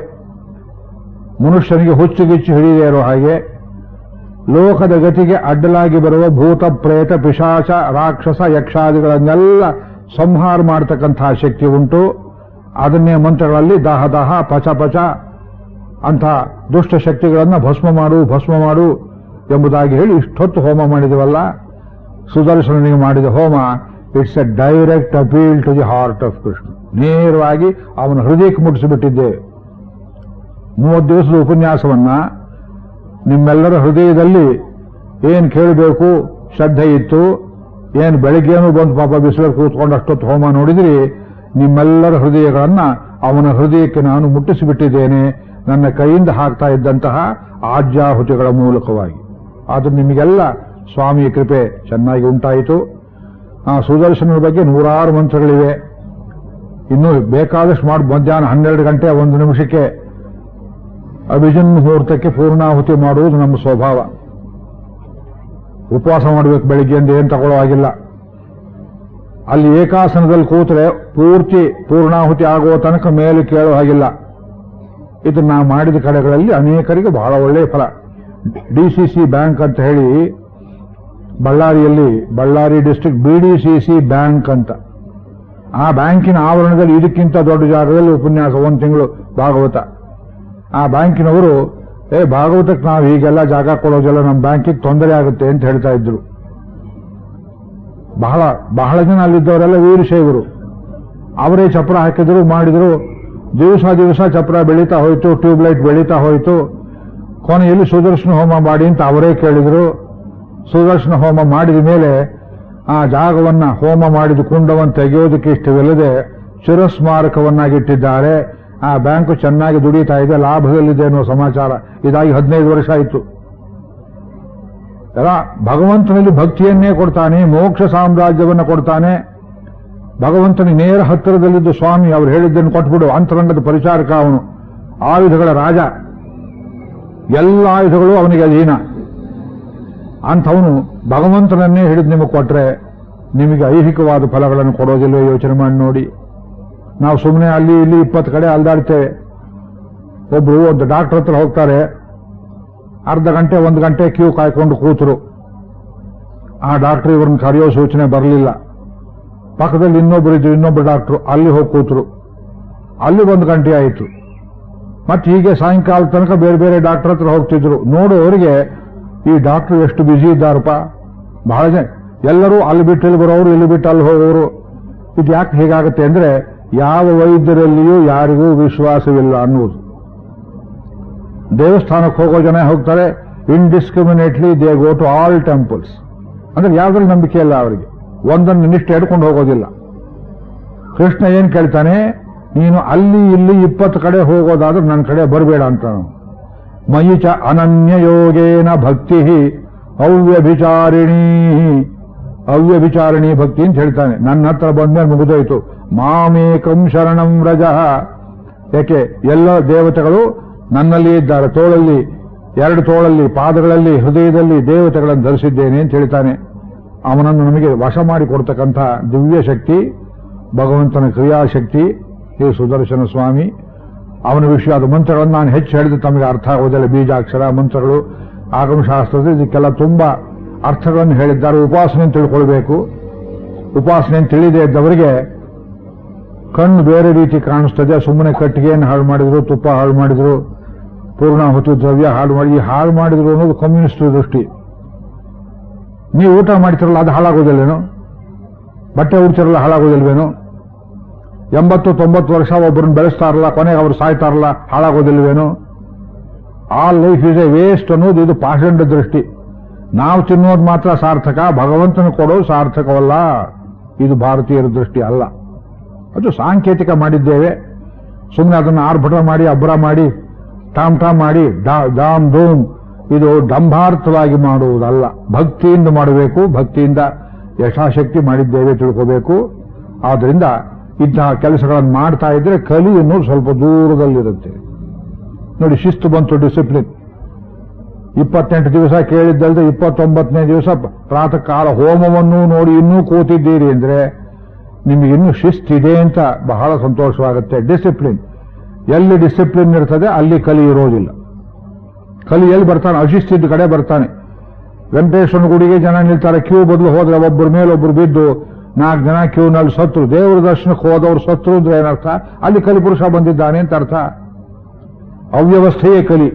ಮನುಷ್ಯನಿಗೆ ಹುಚ್ಚುಗಿಚ್ಚು ಹಿಡಿಯದೇ ಇರೋ ಹಾಗೆ, ಲೋಕದ ಗತಿಗೆ ಅಡ್ಡಲಾಗಿ ಬರುವ ಭೂತ ಪ್ರೇತ ಪಿಶಾಚ ರಾಕ್ಷಸ ಯಕ್ಷಾದಿಗಳನ್ನೆಲ್ಲ ಸಂಹಾರ ಮಾಡತಕ್ಕಂತಹ ಶಕ್ತಿ ಉಂಟು. ಅದನ್ನೇ ಮಂತ್ರಗಳಲ್ಲಿ ದಾಹ ದಾಹ ಪಚ ಪಚ ಅಂಥ ದುಷ್ಟ ಶಕ್ತಿಗಳನ್ನು ಭಸ್ಮ ಮಾಡು ಎಂಬುದಾಗಿ ಹೇಳಿ ಇಷ್ಟೊತ್ತು ಹೋಮ ಮಾಡಿದವಲ್ಲ. ಸುದರ್ಶನಿಗೆ ಮಾಡಿದ ಹೋಮ it's a direct appeal to the heart of Krishna. ನೇರವಾಗಿ ಅವನ ಹೃದಯಕ್ಕೆ ಮುಟ್ಟಿಸಿಬಿಟ್ಟಿದ್ದೆ. 30 ದಿವಸದ ಉಪನ್ಯಾಸವನ್ನ ನಿಮ್ಮೆಲ್ಲರ ಹೃದಯದಲ್ಲಿ ಏನು ಕೇಳಬೇಕು ಶ್ರದ್ಧೆ ಇತ್ತು. ಏನು ಬೆಳಗ್ಗೆನೂ ಬಂದು ಪಾಪ ಬಿಸಿಲಲ್ಲಿ ಕೂತ್ಕೊಂಡು ಅಷ್ಟೊತ್ತು ಹೋಮ ನೋಡಿದ್ರಿ. ನಿಮ್ಮೆಲ್ಲರ ಹೃದಯಗಳನ್ನ ಅವನ ಹೃದಯಕ್ಕೆ ನಾನು ಮುಟ್ಟಿಸಿಬಿಟ್ಟಿದ್ದೇನೆ, ನನ್ನ ಕೈಯಿಂದ ಹಾಕ್ತಾ ಇದ್ದಂತಹ ಆಜ್ಯಾಹುತಿಗಳ ಮೂಲಕವಾಗಿ. ಆದ್ರೆ ನಿಮಗೆಲ್ಲ ಸ್ವಾಮಿಯ ಕೃಪೆ ಚೆನ್ನಾಗಿ ಉಂಟಾಯಿತು. ಆ ಸುದರ್ಶನದ ಬಗ್ಗೆ 100 ಮಂತ್ರಗಳಿವೆ. ಇನ್ನೂ ಬೇಕಾದಷ್ಟು ಮಾಡಿ ಮಧ್ಯಾಹ್ನ 12 ಗಂಟೆ 1 ನಿಮಿಷಕ್ಕೆ ಅಭಿಜಿನ್ ಮುಹೂರ್ತಕ್ಕೆ ಪೂರ್ಣಾಹುತಿ ಮಾಡುವುದು ನಮ್ಮ ಸ್ವಭಾವ. ಉಪವಾಸ ಮಾಡಬೇಕು ಬೆಳಿಗ್ಗೆಯಿಂದ ಏನು ತಗೊಳ್ಳೋ ಆಗಿಲ್ಲ. ಅಲ್ಲಿ ಏಕಾಸನದಲ್ಲಿ ಕೂತ್ರೆ ಪೂರ್ತಿ ಪೂರ್ಣಾಹುತಿ ಆಗುವ ತನಕ ಮೇಲೆ ಕೇಳೋ ಹಾಗಿಲ್ಲ. ಇದು ನಾವು ಮಾಡಿದ ಕಡೆಗಳಲ್ಲಿ ಅನೇಕರಿಗೆ ಬಹಳ ಒಳ್ಳೆಯ ಫಲ. ಡಿಸಿಸಿ ಬ್ಯಾಂಕ್ ಅಂತ ಹೇಳಿ ಬಳ್ಳಾರಿಯಲ್ಲಿ, ಬಳ್ಳಾರಿ ಡಿಸ್ಟ್ರಿಕ್ಟ್ BDCC ಬ್ಯಾಂಕ್ ಅಂತ, ಆ ಬ್ಯಾಂಕಿನ ಆವರಣದಲ್ಲಿ ಇದಕ್ಕಿಂತ ದೊಡ್ಡ ಜಾಗದಲ್ಲಿ ಉಪನ್ಯಾಸ 1 ತಿಂಗಳು ಭಾಗವತ. ಆ ಬ್ಯಾಂಕಿನವರು ಭಾಗವತಕ್ಕೆ ನಾವು ಹೀಗೆಲ್ಲ ಜಾಗ ಕೊಡೋದಿಲ್ಲ, ನಮ್ಮ ಬ್ಯಾಂಕಿಗೆ ತೊಂದರೆ ಆಗುತ್ತೆ ಅಂತ ಹೇಳ್ತಾ ಇದ್ರು. ಬಹಳ ಜನ ಅಲ್ಲಿದ್ದವರೆಲ್ಲ ವೀರಶೈವರು. ಅವರೇ ಚಪ್ರ ಹಾಕಿದ್ರು, ಮಾಡಿದ್ರು. ದಿವಸ ಚಪ್ರ ಬೆಳೀತಾ ಹೋಯಿತು, ಟ್ಯೂಬ್ಲೈಟ್ ಬೆಳೀತಾ ಹೋಯಿತು. ಕೊನೆಯಲ್ಲಿ ಸುದರ್ಶನ ಹೋಮ ಮಾಡಿ ಅಂತ ಅವರೇ ಕೇಳಿದ್ರು. ಸುದರ್ಶನ ಹೋಮ ಮಾಡಿದ ಮೇಲೆ ಆ ಜಾಗವನ್ನ, ಹೋಮ ಮಾಡಿದ ಕುಂಡವನ್ನು ತೆಗೆಯೋದಕ್ಕೆ ಇಷ್ಟವಿಲ್ಲದೆ ಚಿರಸ್ಮಾರಕವನ್ನಾಗಿಟ್ಟಿದ್ದಾರೆ. ಆ ಬ್ಯಾಂಕು ಚೆನ್ನಾಗಿ ದುಡಿತಾ ಇದೆ, ಲಾಭದಲ್ಲಿದೆ ಅನ್ನೋ ಸಮಾಚಾರ. ಇದಾಗಿ 15 ವರ್ಷ ಆಯಿತು. ಭಗವಂತನಲ್ಲಿ ಭಕ್ತಿಯನ್ನೇ ಕೊಡ್ತಾನೆ, ಮೋಕ್ಷ ಸಾಮ್ರಾಜ್ಯವನ್ನು ಕೊಡ್ತಾನೆ. ಭಗವಂತನ ನೇರ ಹತ್ತಿರದಲ್ಲಿದ್ದ ಸ್ವಾಮಿ ಅವರು ಹೇಳಿದ್ದನ್ನು ಕೊಟ್ಬಿಡು. ಅಂತರಂಗದ ಪರಿಚಾರಕ ಅವನು, ಆಯುಧಗಳ ರಾಜ, ಎಲ್ಲ ಆಯುಧಗಳು ಅವನಿಗೆ ಅಧೀನ. ಅಂಥವನು ಭಗವಂತನನ್ನೇ ಹಿಡಿದು ನಿಮಗೆ ಕೊಟ್ರೆ ನಿಮಗೆ ಐಹಿಕವಾದ ಫಲಗಳನ್ನು ಕೊಡೋದಿಲ್ಲ. ಯೋಚನೆ ಮಾಡಿ ನೋಡಿ. ನಾವು ಸುಮ್ಮನೆ ಅಲ್ಲಿ ಇಲ್ಲಿ 20 ಕಡೆ ಅಲ್ದಾಡ್ತೇವೆ. ಒಬ್ರು ಒಂದು ಡಾಕ್ಟರ್ ಹತ್ರ ಹೋಗ್ತಾರೆ, ಅರ್ಧ ಗಂಟೆ 1 ಗಂಟೆ ಕ್ಯೂ ಕಾಯ್ಕೊಂಡು ಕೂತರು. ಆ ಡಾಕ್ಟರ್ ಇವ್ರನ್ನ ಕರೆಯೋ ಸೂಚನೆ ಬರಲಿಲ್ಲ. ಪಕ್ಕದಲ್ಲಿ ಇನ್ನೊಬ್ಬರು ಡಾಕ್ಟರ್, ಅಲ್ಲಿ ಹೋಗಿ ಕೂತರು. ಅಲ್ಲಿ 1 ಗಂಟೆ ಆಯಿತು. ಮತ್ತೆ ಹೀಗೆ ಸಾಯಂಕಾಲ ತನಕ ಬೇರೆ ಬೇರೆ ಡಾಕ್ಟರ್ ಹತ್ರ ಹೋಗ್ತಿದ್ರು. ನೋಡುವವರಿಗೆ ಈ ಡಾಕ್ಟರ್ ಎಷ್ಟು ಬ್ಯುಸಿ ಇದ್ದಾರಪ್ಪ. ಬಹಳ ಜನ ಎಲ್ಲರೂ ಅಲ್ಲಿ ಬಿಟ್ಟು ಇಲ್ಲಿ ಬರೋರು, ಇಲ್ಲಿ ಬಿಟ್ಟು ಅಲ್ಲಿ ಹೋಗೋರು. ಇದು ಯಾಕೆ ಹೇಗಾಗುತ್ತೆ ಅಂದ್ರೆ, ಯಾವ ವೈದ್ಯರಲ್ಲಿಯೂ ಯಾರಿಗೂ ವಿಶ್ವಾಸವಿಲ್ಲ ಅನ್ನುವುದು. ದೇವಸ್ಥಾನಕ್ಕೆ ಹೋಗೋ ಜನ ಹೋಗ್ತಾರೆ, indiscriminately they go to all temples. ಅಂದ್ರೆ ಯಾವ್ದ್ರಲ್ಲಿ ನಂಬಿಕೆ ಇಲ್ಲ ಅವರಿಗೆ, ಒಂದನ್ನು ನಿಷ್ಠೆ ಹಿಡ್ಕೊಂಡು ಹೋಗೋದಿಲ್ಲ. ಕೃಷ್ಣ ಏನ್ ಕೇಳ್ತಾನೆ, ನೀನು ಅಲ್ಲಿ ಇಲ್ಲಿ 20 ಕಡೆ ಹೋಗೋದಾದ್ರೂ ನನ್ನ ಕಡೆ ಬರಬೇಡ ಅಂತ. ಮಯಿ ಚ ಅನನ್ಯ ಯೋಗೇನ ಭಕ್ತಿ ಅವ್ಯಭಿಚಾರಿಣಿ ಭಕ್ತಿ ಅಂತ ಹೇಳ್ತಾನೆ. ನನ್ನ ಹತ್ರ ಬಂದ್ಮೇಲೆ ಮುಗಿದೋಯ್ತು. ಮಾಮೇಕಂ ಶರಣಂ ವ್ರಜ. ಯಾಕೆ ಎಲ್ಲ ದೇವತೆಗಳು ನನ್ನಲ್ಲಿ ಇದ್ದಾರೆ. ತೋಳಲ್ಲಿ, 2 ತೋಳಲ್ಲಿ, ಪಾದಗಳಲ್ಲಿ, ಹೃದಯದಲ್ಲಿ ದೇವತೆಗಳನ್ನು ಧರಿಸಿದ್ದೇನೆ ಅಂತ ಹೇಳ್ತಾನೆ. ಅವನನ್ನು ನಮಗೆ ವಶ ಮಾಡಿಕೊಡ್ತಕ್ಕಂಥ ದಿವ್ಯ ಶಕ್ತಿ, ಭಗವಂತನ ಕ್ರಿಯಾಶಕ್ತಿ ಈ ಸುದರ್ಶನ ಸ್ವಾಮಿ. ಅವನ ವಿಷಯದ ಮಂತ್ರಗಳನ್ನು ನಾನು ಹೆಚ್ಚು ಹೇಳಿದ್ರೆ ತಮಗೆ ಅರ್ಥ ಆಗೋದಿಲ್ಲ. ಬೀಜಾಕ್ಷರ ಮಂತ್ರಗಳು ಆಗಮಶಾಸ್ತ್ರದಲ್ಲಿ ಇದಕ್ಕೆಲ್ಲ ತುಂಬಾ ಅರ್ಥಗಳನ್ನು ಹೇಳಿದ್ದಾರೆ. ಉಪಾಸನೆಯನ್ನು ತಿಳ್ಕೊಳ್ಬೇಕು. ಉಪಾಸನೆಯನ್ನು ತಿಳಿದೇ ಇದ್ದವರಿಗೆ ಕಣ್ಣು ಬೇರೆ ರೀತಿ ಕಾಣಿಸ್ತದೆ. ಸುಮ್ಮನೆ ಕಟ್ಟಿಗೆಯನ್ನು ಹಾಳು ಮಾಡಿದ್ರು, ತುಪ್ಪ ಹಾಳು ಮಾಡಿದ್ರು, ಪೂರ್ಣಾಹುತಿ ದ್ರವ್ಯ ಹಾಳು ಮಾಡಿದ್ರು ಅನ್ನೋದು ಕಮ್ಯುನಿಸ್ಟ್ ದೃಷ್ಟಿ. ನೀವು ಊಟ ಮಾಡ್ತಿರಲ್ಲ ಅದು ಹಾಳಾಗೋದಿಲ್ವೇನು? ಬಟ್ಟೆ ಉಡ್ತಿರಲ್ಲ ಹಾಳಾಗೋದಿಲ್ವೇನು? 80-90 ವರ್ಷ ಒಬ್ಬರನ್ನ ಬೆಳೆಸ್ತಾರಲ್ಲ, ಕೊನೆಗೆ ಅವರು ಸಾಯ್ತಾರಲ್ಲ, ಹಾಳಾಗೋದಿಲ್ವೇನು? All life is a waste ಅನ್ನೋದು ಇದು ಪಾಷಂಡ ದೃಷ್ಟಿ. ನಾವು ತಿನ್ನೋದು ಮಾತ್ರ ಸಾರ್ಥಕ, ಭಗವಂತನ ಕೊಡೋದು ಸಾರ್ಥಕವಲ್ಲ. ಇದು ಭಾರತೀಯರ ದೃಷ್ಟಿ ಅಲ್ಲ. ಅದು ಸಾಂಕೇತಿಕ ಮಾಡಿದ್ದೇವೆ. ಸುಮ್ಮನೆ ಅದನ್ನು ಆರ್ಭಟ ಮಾಡಿ, ಅಬ್ರ ಮಾಡಿ, ಟಾಮ್ ಮಾಡಿ, ದಾಮ್ ಧೂಮ್, ಇದು ಡಂಭಾರ್ಥವಾಗಿ ಮಾಡುವುದಲ್ಲ. ಭಕ್ತಿಯಿಂದ ಮಾಡಬೇಕು. ಭಕ್ತಿಯಿಂದ ಯಥಾಶಕ್ತಿ ಮಾಡಿದ್ದೇವೆ ತಿಳ್ಕೋಬೇಕು. ಆದ್ರಿಂದ ಇಂತಹ ಕೆಲಸಗಳನ್ನು ಮಾಡ್ತಾ ಇದ್ರೆ ಕಲಿ ಅನ್ನೋದು ಸ್ವಲ್ಪ ದೂರದಲ್ಲಿರುತ್ತೆ. ನೋಡಿ, ಶಿಸ್ತು ಬಂತು, ಡಿಸಿಪ್ಲಿನ್. 28 ದಿವಸ ಕೇಳಿದ್ದಲ್ಲದೆ 29ನೇ ದಿವಸ ಪ್ರಾತಃ ಕಾಲ ಹೋಮವನ್ನು ನೋಡಿ ಇನ್ನೂ ಕೂತಿದ್ದೀರಿ ಅಂದ್ರೆ ನಿಮಗೆ ಇನ್ನೂ ಶಿಸ್ತಿದೆ ಅಂತ ಬಹಳ ಸಂತೋಷವಾಗುತ್ತೆ. ಡಿಸಿಪ್ಲಿನ್, ಎಲ್ಲಿ ಡಿಸಿಪ್ಲಿನ್ ಇರ್ತದೆ ಅಲ್ಲಿ ಕಲಿ ಇರೋದಿಲ್ಲ. ಕಲಿ ಎಲ್ಲಿ ಬರ್ತಾನೆ? ಅಶಿಸ್ತಿದ್ದ ಕಡೆ ಬರ್ತಾನೆ. ವೆಂಕಟೇಶ್ವರನ ಗುಡಿಗೆ ಜನ ನಿಲ್ತಾರೆ, ಕ್ಯೂ ಬದಲು ಹೋದ್ರೆ ಒಬ್ಬರ ಮೇಲೊಬ್ಬರು ಬಿದ್ದು 4 ಜನ ಕ್ಯೂನಲ್ಲಿ ಸತ್ರು. ದೇವರ ದರ್ಶನಕ್ಕೆ ಹೋದವರು ಸತ್ರು ಅಂದ್ರೆ ಏನರ್ಥ? ಅಲ್ಲಿ ಕಲಿಪುರುಷ ಬಂದಿದ್ದಾನೆ ಅಂತ ಅರ್ಥ. ಅವ್ಯವಸ್ಥೆಯೇ ಕಲಿ.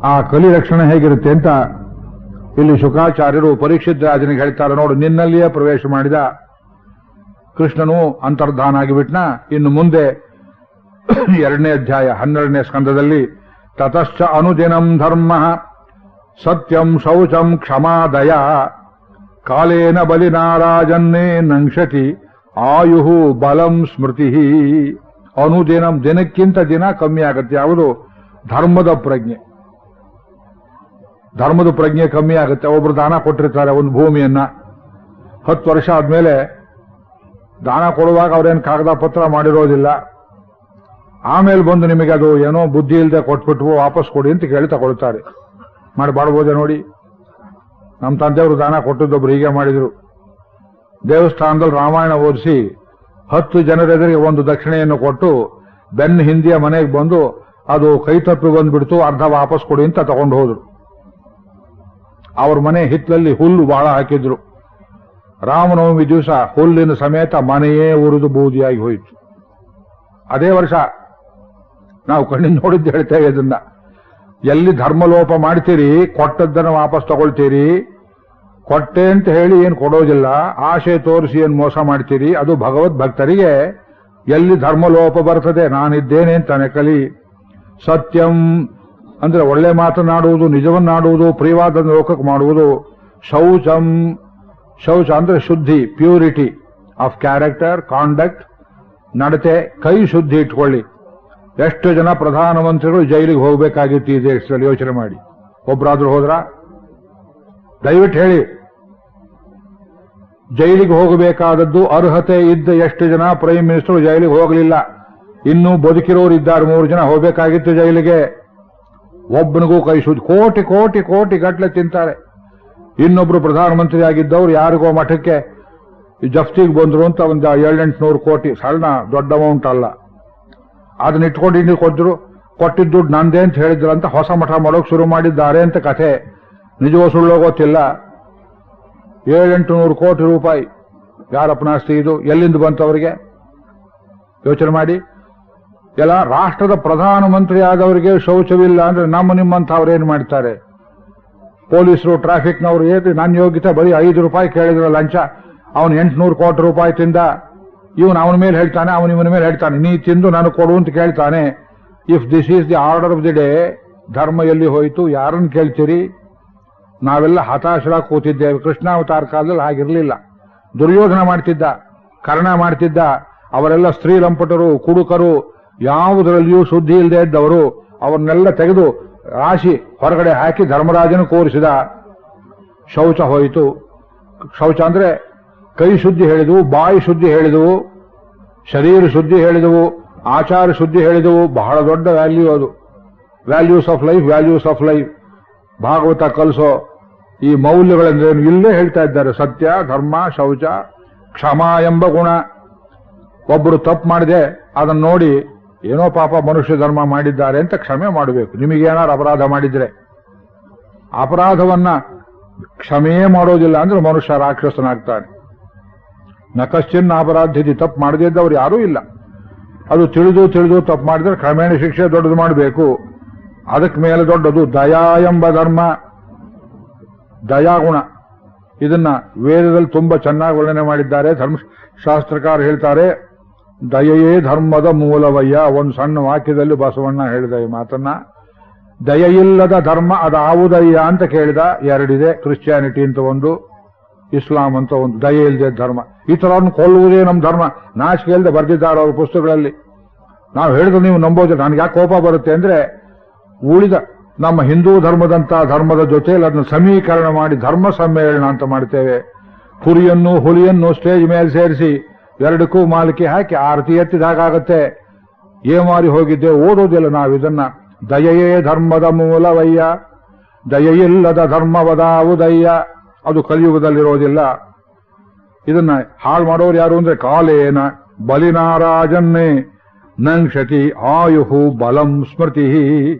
ಆ ಕಲಿ ಲಕ್ಷಣ ಹೇಗಿರುತ್ತೆ ಅಂತ ಇಲ್ಲಿ ಶುಕಾಚಾರ್ಯರು ಪರೀಕ್ಷಿತ್ ರಾಜನಿಗೆ ಹೇಳ್ತಾರೆ. ನೋಡು, ನಿನ್ನಲ್ಲಿಯೇ ಪ್ರವೇಶ ಮಾಡಿದ ಕೃಷ್ಣನು ಅಂತರ್ಧಾನ ಆಗಿಬಿಟ್ನ. ಇನ್ನು ಮುಂದೆ 2ನೇ ಅಧ್ಯಾಯ 12ನೇ ಸ್ಕಂದದಲ್ಲಿ ತತಶ್ಚ ಅನುದಿನಂ ಧರ್ಮ ಸತ್ಯಂ ಶೌಚಂ ಕ್ಷಮಾದಯ ಕಾಲೇನ ಬಲಿನಾರಾಜನ್ನೇ ನಂಕ್ಷತಿ ಆಯುಹು ಬಲಂ ಸ್ಮೃತಿ. ಅನುದಿನಂ, ದಿನಕ್ಕಿಂತ ದಿನ ಕಮ್ಮಿ ಆಗುತ್ತೆ. ಯಾವುದು? ಧರ್ಮದ ಪ್ರಜ್ಞೆ. ಧರ್ಮದ ಪ್ರಜ್ಞೆ ಕಮ್ಮಿ ಆಗುತ್ತೆ. ಒಬ್ರು ದಾನ ಕೊಟ್ಟಿರ್ತಾರೆ ಒಂದು ಭೂಮಿಯನ್ನ, 10 ವರ್ಷ ಆದ್ಮೇಲೆ ದಾನ ಕೊಡುವಾಗ ಅವರೇನು ಕಾಗದ ಪತ್ರ ಮಾಡಿರೋದಿಲ್ಲ. ಆಮೇಲೆ ಬಂದು ನಿಮಗೆ ಅದು ಏನೋ ಬುದ್ಧಿ ಇಲ್ಲದೆ ಕೊಟ್ಬಿಟ್ಟು ವಾಪಸ್ ಕೊಡಿ ಅಂತ ಕೇಳಿ ತಗೊಳ್ತಾರೆ. ಮಾಡಬಹುದೇ ನೋಡಿ? ನಮ್ಮ ತಂದೆಯವರು ದಾನ ಕೊಟ್ಟಿದ್ದೊಬ್ರು ಹೀಗೆ ಮಾಡಿದ್ರು. ದೇವಸ್ಥಾನದಲ್ಲಿ ರಾಮಾಯಣ ಓದಿಸಿ 10 ಜನರೆದುರಿಗೆ ಒಂದು ದಕ್ಷಿಣೆಯನ್ನು ಕೊಟ್ಟು ಬೆನ್ನ ಹಿಂದಿಯ ಮನೆಗೆ ಬಂದು ಅದು ಕೈ ತಪ್ಪಿ ಬಂದ್ಬಿಡ್ತು, ಅರ್ಧ ವಾಪಸ್ ಕೊಡಿ ಅಂತ ತಗೊಂಡು ಹೋದ್ರು. ಅವ್ರ ಮನೆ ಹಿತ್ತಲಲ್ಲಿ ಹುಲ್ಲು ಬಹಳ ಹಾಕಿದ್ರು. ರಾಮನವಮಿ ದಿವಸ ಹುಲ್ಲಿನ ಸಮೇತ ಮನೆಯೇ ಉರಿದು ಬೂದಿಯಾಗಿ ಹೋಯಿತು. ಅದೇ ವರ್ಷ ನಾವು ಕಣ್ಣಿಂದ ನೋಡಿದ್ದು ಹೇಳ್ತೇವೆ. ಇದನ್ನ ಎಲ್ಲಿ ಧರ್ಮಲೋಪ ಮಾಡ್ತೀರಿ, ಕೊಟ್ಟದ್ದನ್ನು ವಾಪಸ್ ತಗೊಳ್ತೀರಿ. ಕೊಟ್ಟೆ ಅಂತ ಹೇಳಿ ಏನು ಕೊಡೋದಿಲ್ಲ, ಆಶೆ ತೋರಿಸಿ ಏನು ಮೋಸ ಮಾಡ್ತೀರಿ. ಅದು ಭಗವದ್ ಭಕ್ತರಿಗೆ ಎಲ್ಲಿ ಧರ್ಮಲೋಪ ಬರ್ತದೆ, ನಾನಿದ್ದೇನೆ ಅಂತಾನೆ ಕಲಿ. ಸತ್ಯಂ ಅಂದ್ರೆ ಒಳ್ಳೆ ಮಾತನಾಡುವುದು, ನಿಜವನ್ನಾಡುವುದು, ಪ್ರಿಯವಾದ ಲೋಕಕ್ಕೆ ಮಾಡುವುದು. ಶೌಚಂ, ಶೌಚ ಅಂದ್ರೆ ಶುದ್ಧಿ, ಪ್ಯೂರಿಟಿ ಆಫ್ ಕ್ಯಾರೆಕ್ಟರ್, ಕಾಂಡಕ್ಟ್, ನಡತೆ. ಕೈ ಶುದ್ಧಿ ಇಟ್ಕೊಳ್ಳಿ. ಎಷ್ಟು ಜನ ಪ್ರಧಾನಮಂತ್ರಿಗಳು ಜೈಲಿಗೆ ಹೋಗಬೇಕಾಗಿತ್ತು ಈ ದೇಶದಲ್ಲಿ ಯೋಚನೆ ಮಾಡಿ. ಒಬ್ಬರಾದ್ರೂ ಹೋದ್ರ? ದಯವಿಟ್ಟು ಹೇಳಿ. ಜೈಲಿಗೆ ಹೋಗಬೇಕಾದದ್ದು ಅರ್ಹತೆ ಇದ್ದ ಎಷ್ಟು ಜನ ಪ್ರೈಮ್ ಮಿನಿಸ್ಟರ್ ಜೈಲಿಗೆ ಹೋಗಲಿಲ್ಲ. ಇನ್ನೂ ಬದುಕಿರೋರು ಇದ್ದಾರೆ 3 ಜನ ಹೋಗಬೇಕಾಗಿತ್ತು ಜೈಲಿಗೆ. ಒಬ್ಬನಿಗೂ ಕೈ ಶುದ್ಧಿ. ಕೋಟಿ ಕೋಟಿ ಕೋಟಿ ಗಟ್ಟಲೆ ತಿಂತಾರೆ. ಇನ್ನೊಬ್ರು ಪ್ರಧಾನಮಂತ್ರಿ ಆಗಿದ್ದವ್ರು ಯಾರಿಗೋ ಮಠಕ್ಕೆ ಜಫ್ತಿಗೆ ಬಂದ್ರು ಅಂತ ಒಂದು 700-800 ಕೋಟಿ, ಸಣ್ಣ ದೊಡ್ಡ ಅಮೌಂಟ್ ಅಲ್ಲ. ಅದನ್ನ ಇಟ್ಕೊಂಡು ಇಲ್ಲಿ ಕೊಟ್ಟಿದ್ದ ದುಡ್ಡು ನಂದೇ ಅಂತ ಹೇಳಿದ್ರಂತ ಹೊಸ ಮಠ ಮಾಡೋಕೆ ಶುರು ಮಾಡಿದ್ದಾರೆ ಅಂತ ಕಥೆ. ನಿಜವೋ ಸುಳ್ಳೋ ಗೊತ್ತಿಲ್ಲ. 700-800 ಕೋಟಿ ರೂಪಾಯಿ ಯಾರಪ್ಪನ ಆಸ್ತಿ ಇದು? ಎಲ್ಲಿಂದ ಬಂತು ಅವರಿಗೆ? ಯೋಚನೆ ಮಾಡಿ. ಎಲ್ಲ ರಾಷ್ಟ್ರದ ಪ್ರಧಾನಮಂತ್ರಿ ಆದವರಿಗೆ ಶೌಚವಿಲ್ಲ ಅಂದ್ರೆ ನಿಮ್ಮಂಥವ್ರೇನು ಮಾಡ್ತಾರೆ? ಪೊಲೀಸರು, ಟ್ರಾಫಿಕ್ನವರು ಏನ್ರಿ ನನ್ನ ಯೋಗ್ಯತೆ ಬರೀ 5 ರೂಪಾಯಿ ಕೇಳಿದ್ರು ಲಂಚ, ಅವನು 800 ಕೋಟಿ ರೂಪಾಯಿ ತಿಂದ. ಇವನು ಅವನ ಮೇಲೆ ಹೇಳ್ತಾನೆ, ಇವನ ಮೇಲೆ ಹೇಳ್ತಾನೆ, ನೀ ತಿಂದು ನಾನು ಕೊಡು ಅಂತ ಕೇಳ್ತಾನೆ. If this is the order of the day, ಧರ್ಮ ಎಲ್ಲಿ ಹೋಯಿತು? ಯಾರನ್ನು ಕೇಳ್ತೀರಿ? ನಾವೆಲ್ಲ ಹತಾಶರಾಗಿ ಕೂತಿದ್ದೇವೆ. ಕೃಷ್ಣಾವತಾರ ಕಾಲದಲ್ಲಿ ಹಾಗಿರ್ಲಿಲ್ಲ. ದುರ್ಯೋಧನ ಮಾಡ್ತಿದ್ದ, ಕರ್ಣ ಮಾಡ್ತಿದ್ದ. ಅವರೆಲ್ಲ ಸ್ತ್ರೀ ಲಂಪಟರು, ಕುಡುಕರು, ಯಾವುದರಲ್ಲಿಯೂ ಶುದ್ಧಿ ಇಲ್ಲದೆ ಇದ್ದವರು. ಅವರನ್ನೆಲ್ಲ ತೆಗೆದು ರಾಶಿ ಹೊರಗಡೆ ಹಾಕಿ ಧರ್ಮರಾಜನ ಕೂರಿಸಿದ. ಶೌಚ ಹೋಯಿತು. ಶೌಚ ಅಂದ್ರೆ ಕೈ ಶುದ್ಧಿ ಹೇಳಿದವು, ಬಾಯಿ ಶುದ್ಧಿ ಹೇಳಿದವು, ಶರೀರ ಶುದ್ಧಿ ಹೇಳಿದವು, ಆಚಾರ ಶುದ್ಧಿ ಹೇಳಿದವು. ಬಹಳ ದೊಡ್ಡ ವ್ಯಾಲ್ಯೂ ಅದು. Values of life, values of life. Bhagavata ಕಲಿಸೋ ಈ ಮೌಲ್ಯಗಳೆಂದ್ರೆ ಇಲ್ಲೇ ಹೇಳ್ತಾ ಇದ್ದಾರೆ. ಸತ್ಯ, ಧರ್ಮ, ಶೌಚ, ಕ್ಷಮ ಎಂಬ ಗುಣ. ಒಬ್ಬರು ತಪ್ಪು ಮಾಡಿದೆ, ಅದನ್ನು ನೋಡಿ ಏನೋ ಪಾಪ ಮನುಷ್ಯ ಧರ್ಮ ಮಾಡಿದ್ದಾರೆ ಅಂತ ಕ್ಷಮೆ ಮಾಡಬೇಕು. ನಿಮಗೇನಾರು ಅಪರಾಧ ಮಾಡಿದ್ರೆ ಅಪರಾಧವನ್ನ ಕ್ಷಮೆಯೇ ಮಾಡೋದಿಲ್ಲ ಅಂದ್ರೆ ಮನುಷ್ಯ ರಾಕ್ಷಸನಾಗ್ತಾನೆ. ನಕಶ್ಚಿನ್ನ ಅಪರಾಧಿಸಿ, ತಪ್ಪು ಮಾಡದೇ ಇದ್ದವ್ರು ಯಾರೂ ಇಲ್ಲ. ಅದು ತಿಳಿದು ತಪ್ಪು ಮಾಡಿದ್ರೆ ಕ್ರಮೇಣ ಶಿಕ್ಷೆ ದೊಡ್ಡದು ಮಾಡಬೇಕು. ಅದಕ್ಕೆ ಮೇಲೆ ದೊಡ್ಡದು ದಯಾ ಎಂಬ ಧರ್ಮ. ದಯಾಗುಣ. ಇದನ್ನ ವೇದದಲ್ಲಿ ತುಂಬಾ ಚೆನ್ನಾಗಿ ವರ್ಣನೆ ಮಾಡಿದ್ದಾರೆ. ಧರ್ಮಶಾಸ್ತ್ರಕಾರ ಹೇಳ್ತಾರೆ, ದಯೆಯೇ ಧರ್ಮದ ಮೂಲವಯ್ಯ. ಒಂದು ಸಣ್ಣ ವಾಕ್ಯದಲ್ಲಿ ಬಸವಣ್ಣ ಹೇಳಿದ ಈ ಮಾತನ್ನ. ದಯೆಯಿಲ್ಲದ ಧರ್ಮ ಅದಾವುದಯ್ಯ ಅಂತ ಕೇಳಿದ. ಎರಡಿದೆ, ಕ್ರಿಶ್ಚಿಯಾನಿಟಿ ಅಂತ ಒಂದು, ಇಸ್ಲಾಂ ಅಂತ ಒಂದು. ದಯೆ ಇಲ್ಲದೆ ಧರ್ಮ. ಈ ಥರವನ್ನು ಕೊಲ್ಲುವುದೇ ನಮ್ಮ ಧರ್ಮ. ನಾಚಿಕೆ ಇಲ್ಲದೆ ಬರೆದಿದ್ದಾರೆ ಅವ್ರ ಪುಸ್ತಕಗಳಲ್ಲಿ. ನಾವು ಹೇಳಿದ್ರೆ ನೀವು ನಂಬೋದಿಲ್ಲ. ನನಗೆ ಯಾಕೆ ಕೋಪ ಬರುತ್ತೆ ಅಂದ್ರೆ, ಉಳಿದ ನಮ್ಮ ಹಿಂದೂ ಧರ್ಮದಂತ ಧರ್ಮದ ಜೊತೆಯಲ್ಲಿ ಅದನ್ನು ಸಮೀಕರಣ ಮಾಡಿ ಧರ್ಮ ಸಮ್ಮೇಳನ ಅಂತ ಮಾಡ್ತೇವೆ. ಕುರಿಯನ್ನು ಹುಲಿಯನ್ನು ಸ್ಟೇಜ್ ಮೇಲೆ ಸೇರಿಸಿ ಎರಡಕ್ಕೂ ಮಾಲಿಕೆ ಹಾಕಿ ಆರತಿ ಎತ್ತಿದಾಗತ್ತೆ. ಏಮಾರಿ ಹೋಗಿದ್ದೆ, ಓದೋದಿಲ್ಲ ನಾವು ಇದನ್ನ. ದಯೆಯೇ ಧರ್ಮದ ಮೂಲವಯ್ಯ, ದಯೆಯಿಲ್ಲದ ಧರ್ಮವದಾವುದಯ್ಯ. ಅದು ಕಲಿಯುಗದಲ್ಲಿರೋದಿಲ್ಲ. ಇದನ್ನ ಹಾಳು ಮಾಡೋರು ಯಾರು ಅಂದ್ರೆ, ಕಾಲೇನ ಬಲಿನಾರಾಜನ್ನೇ ನಂಕ್ಷತಿ ಆಯುಹು ಬಲಂ ಸ್ಮೃತಿ.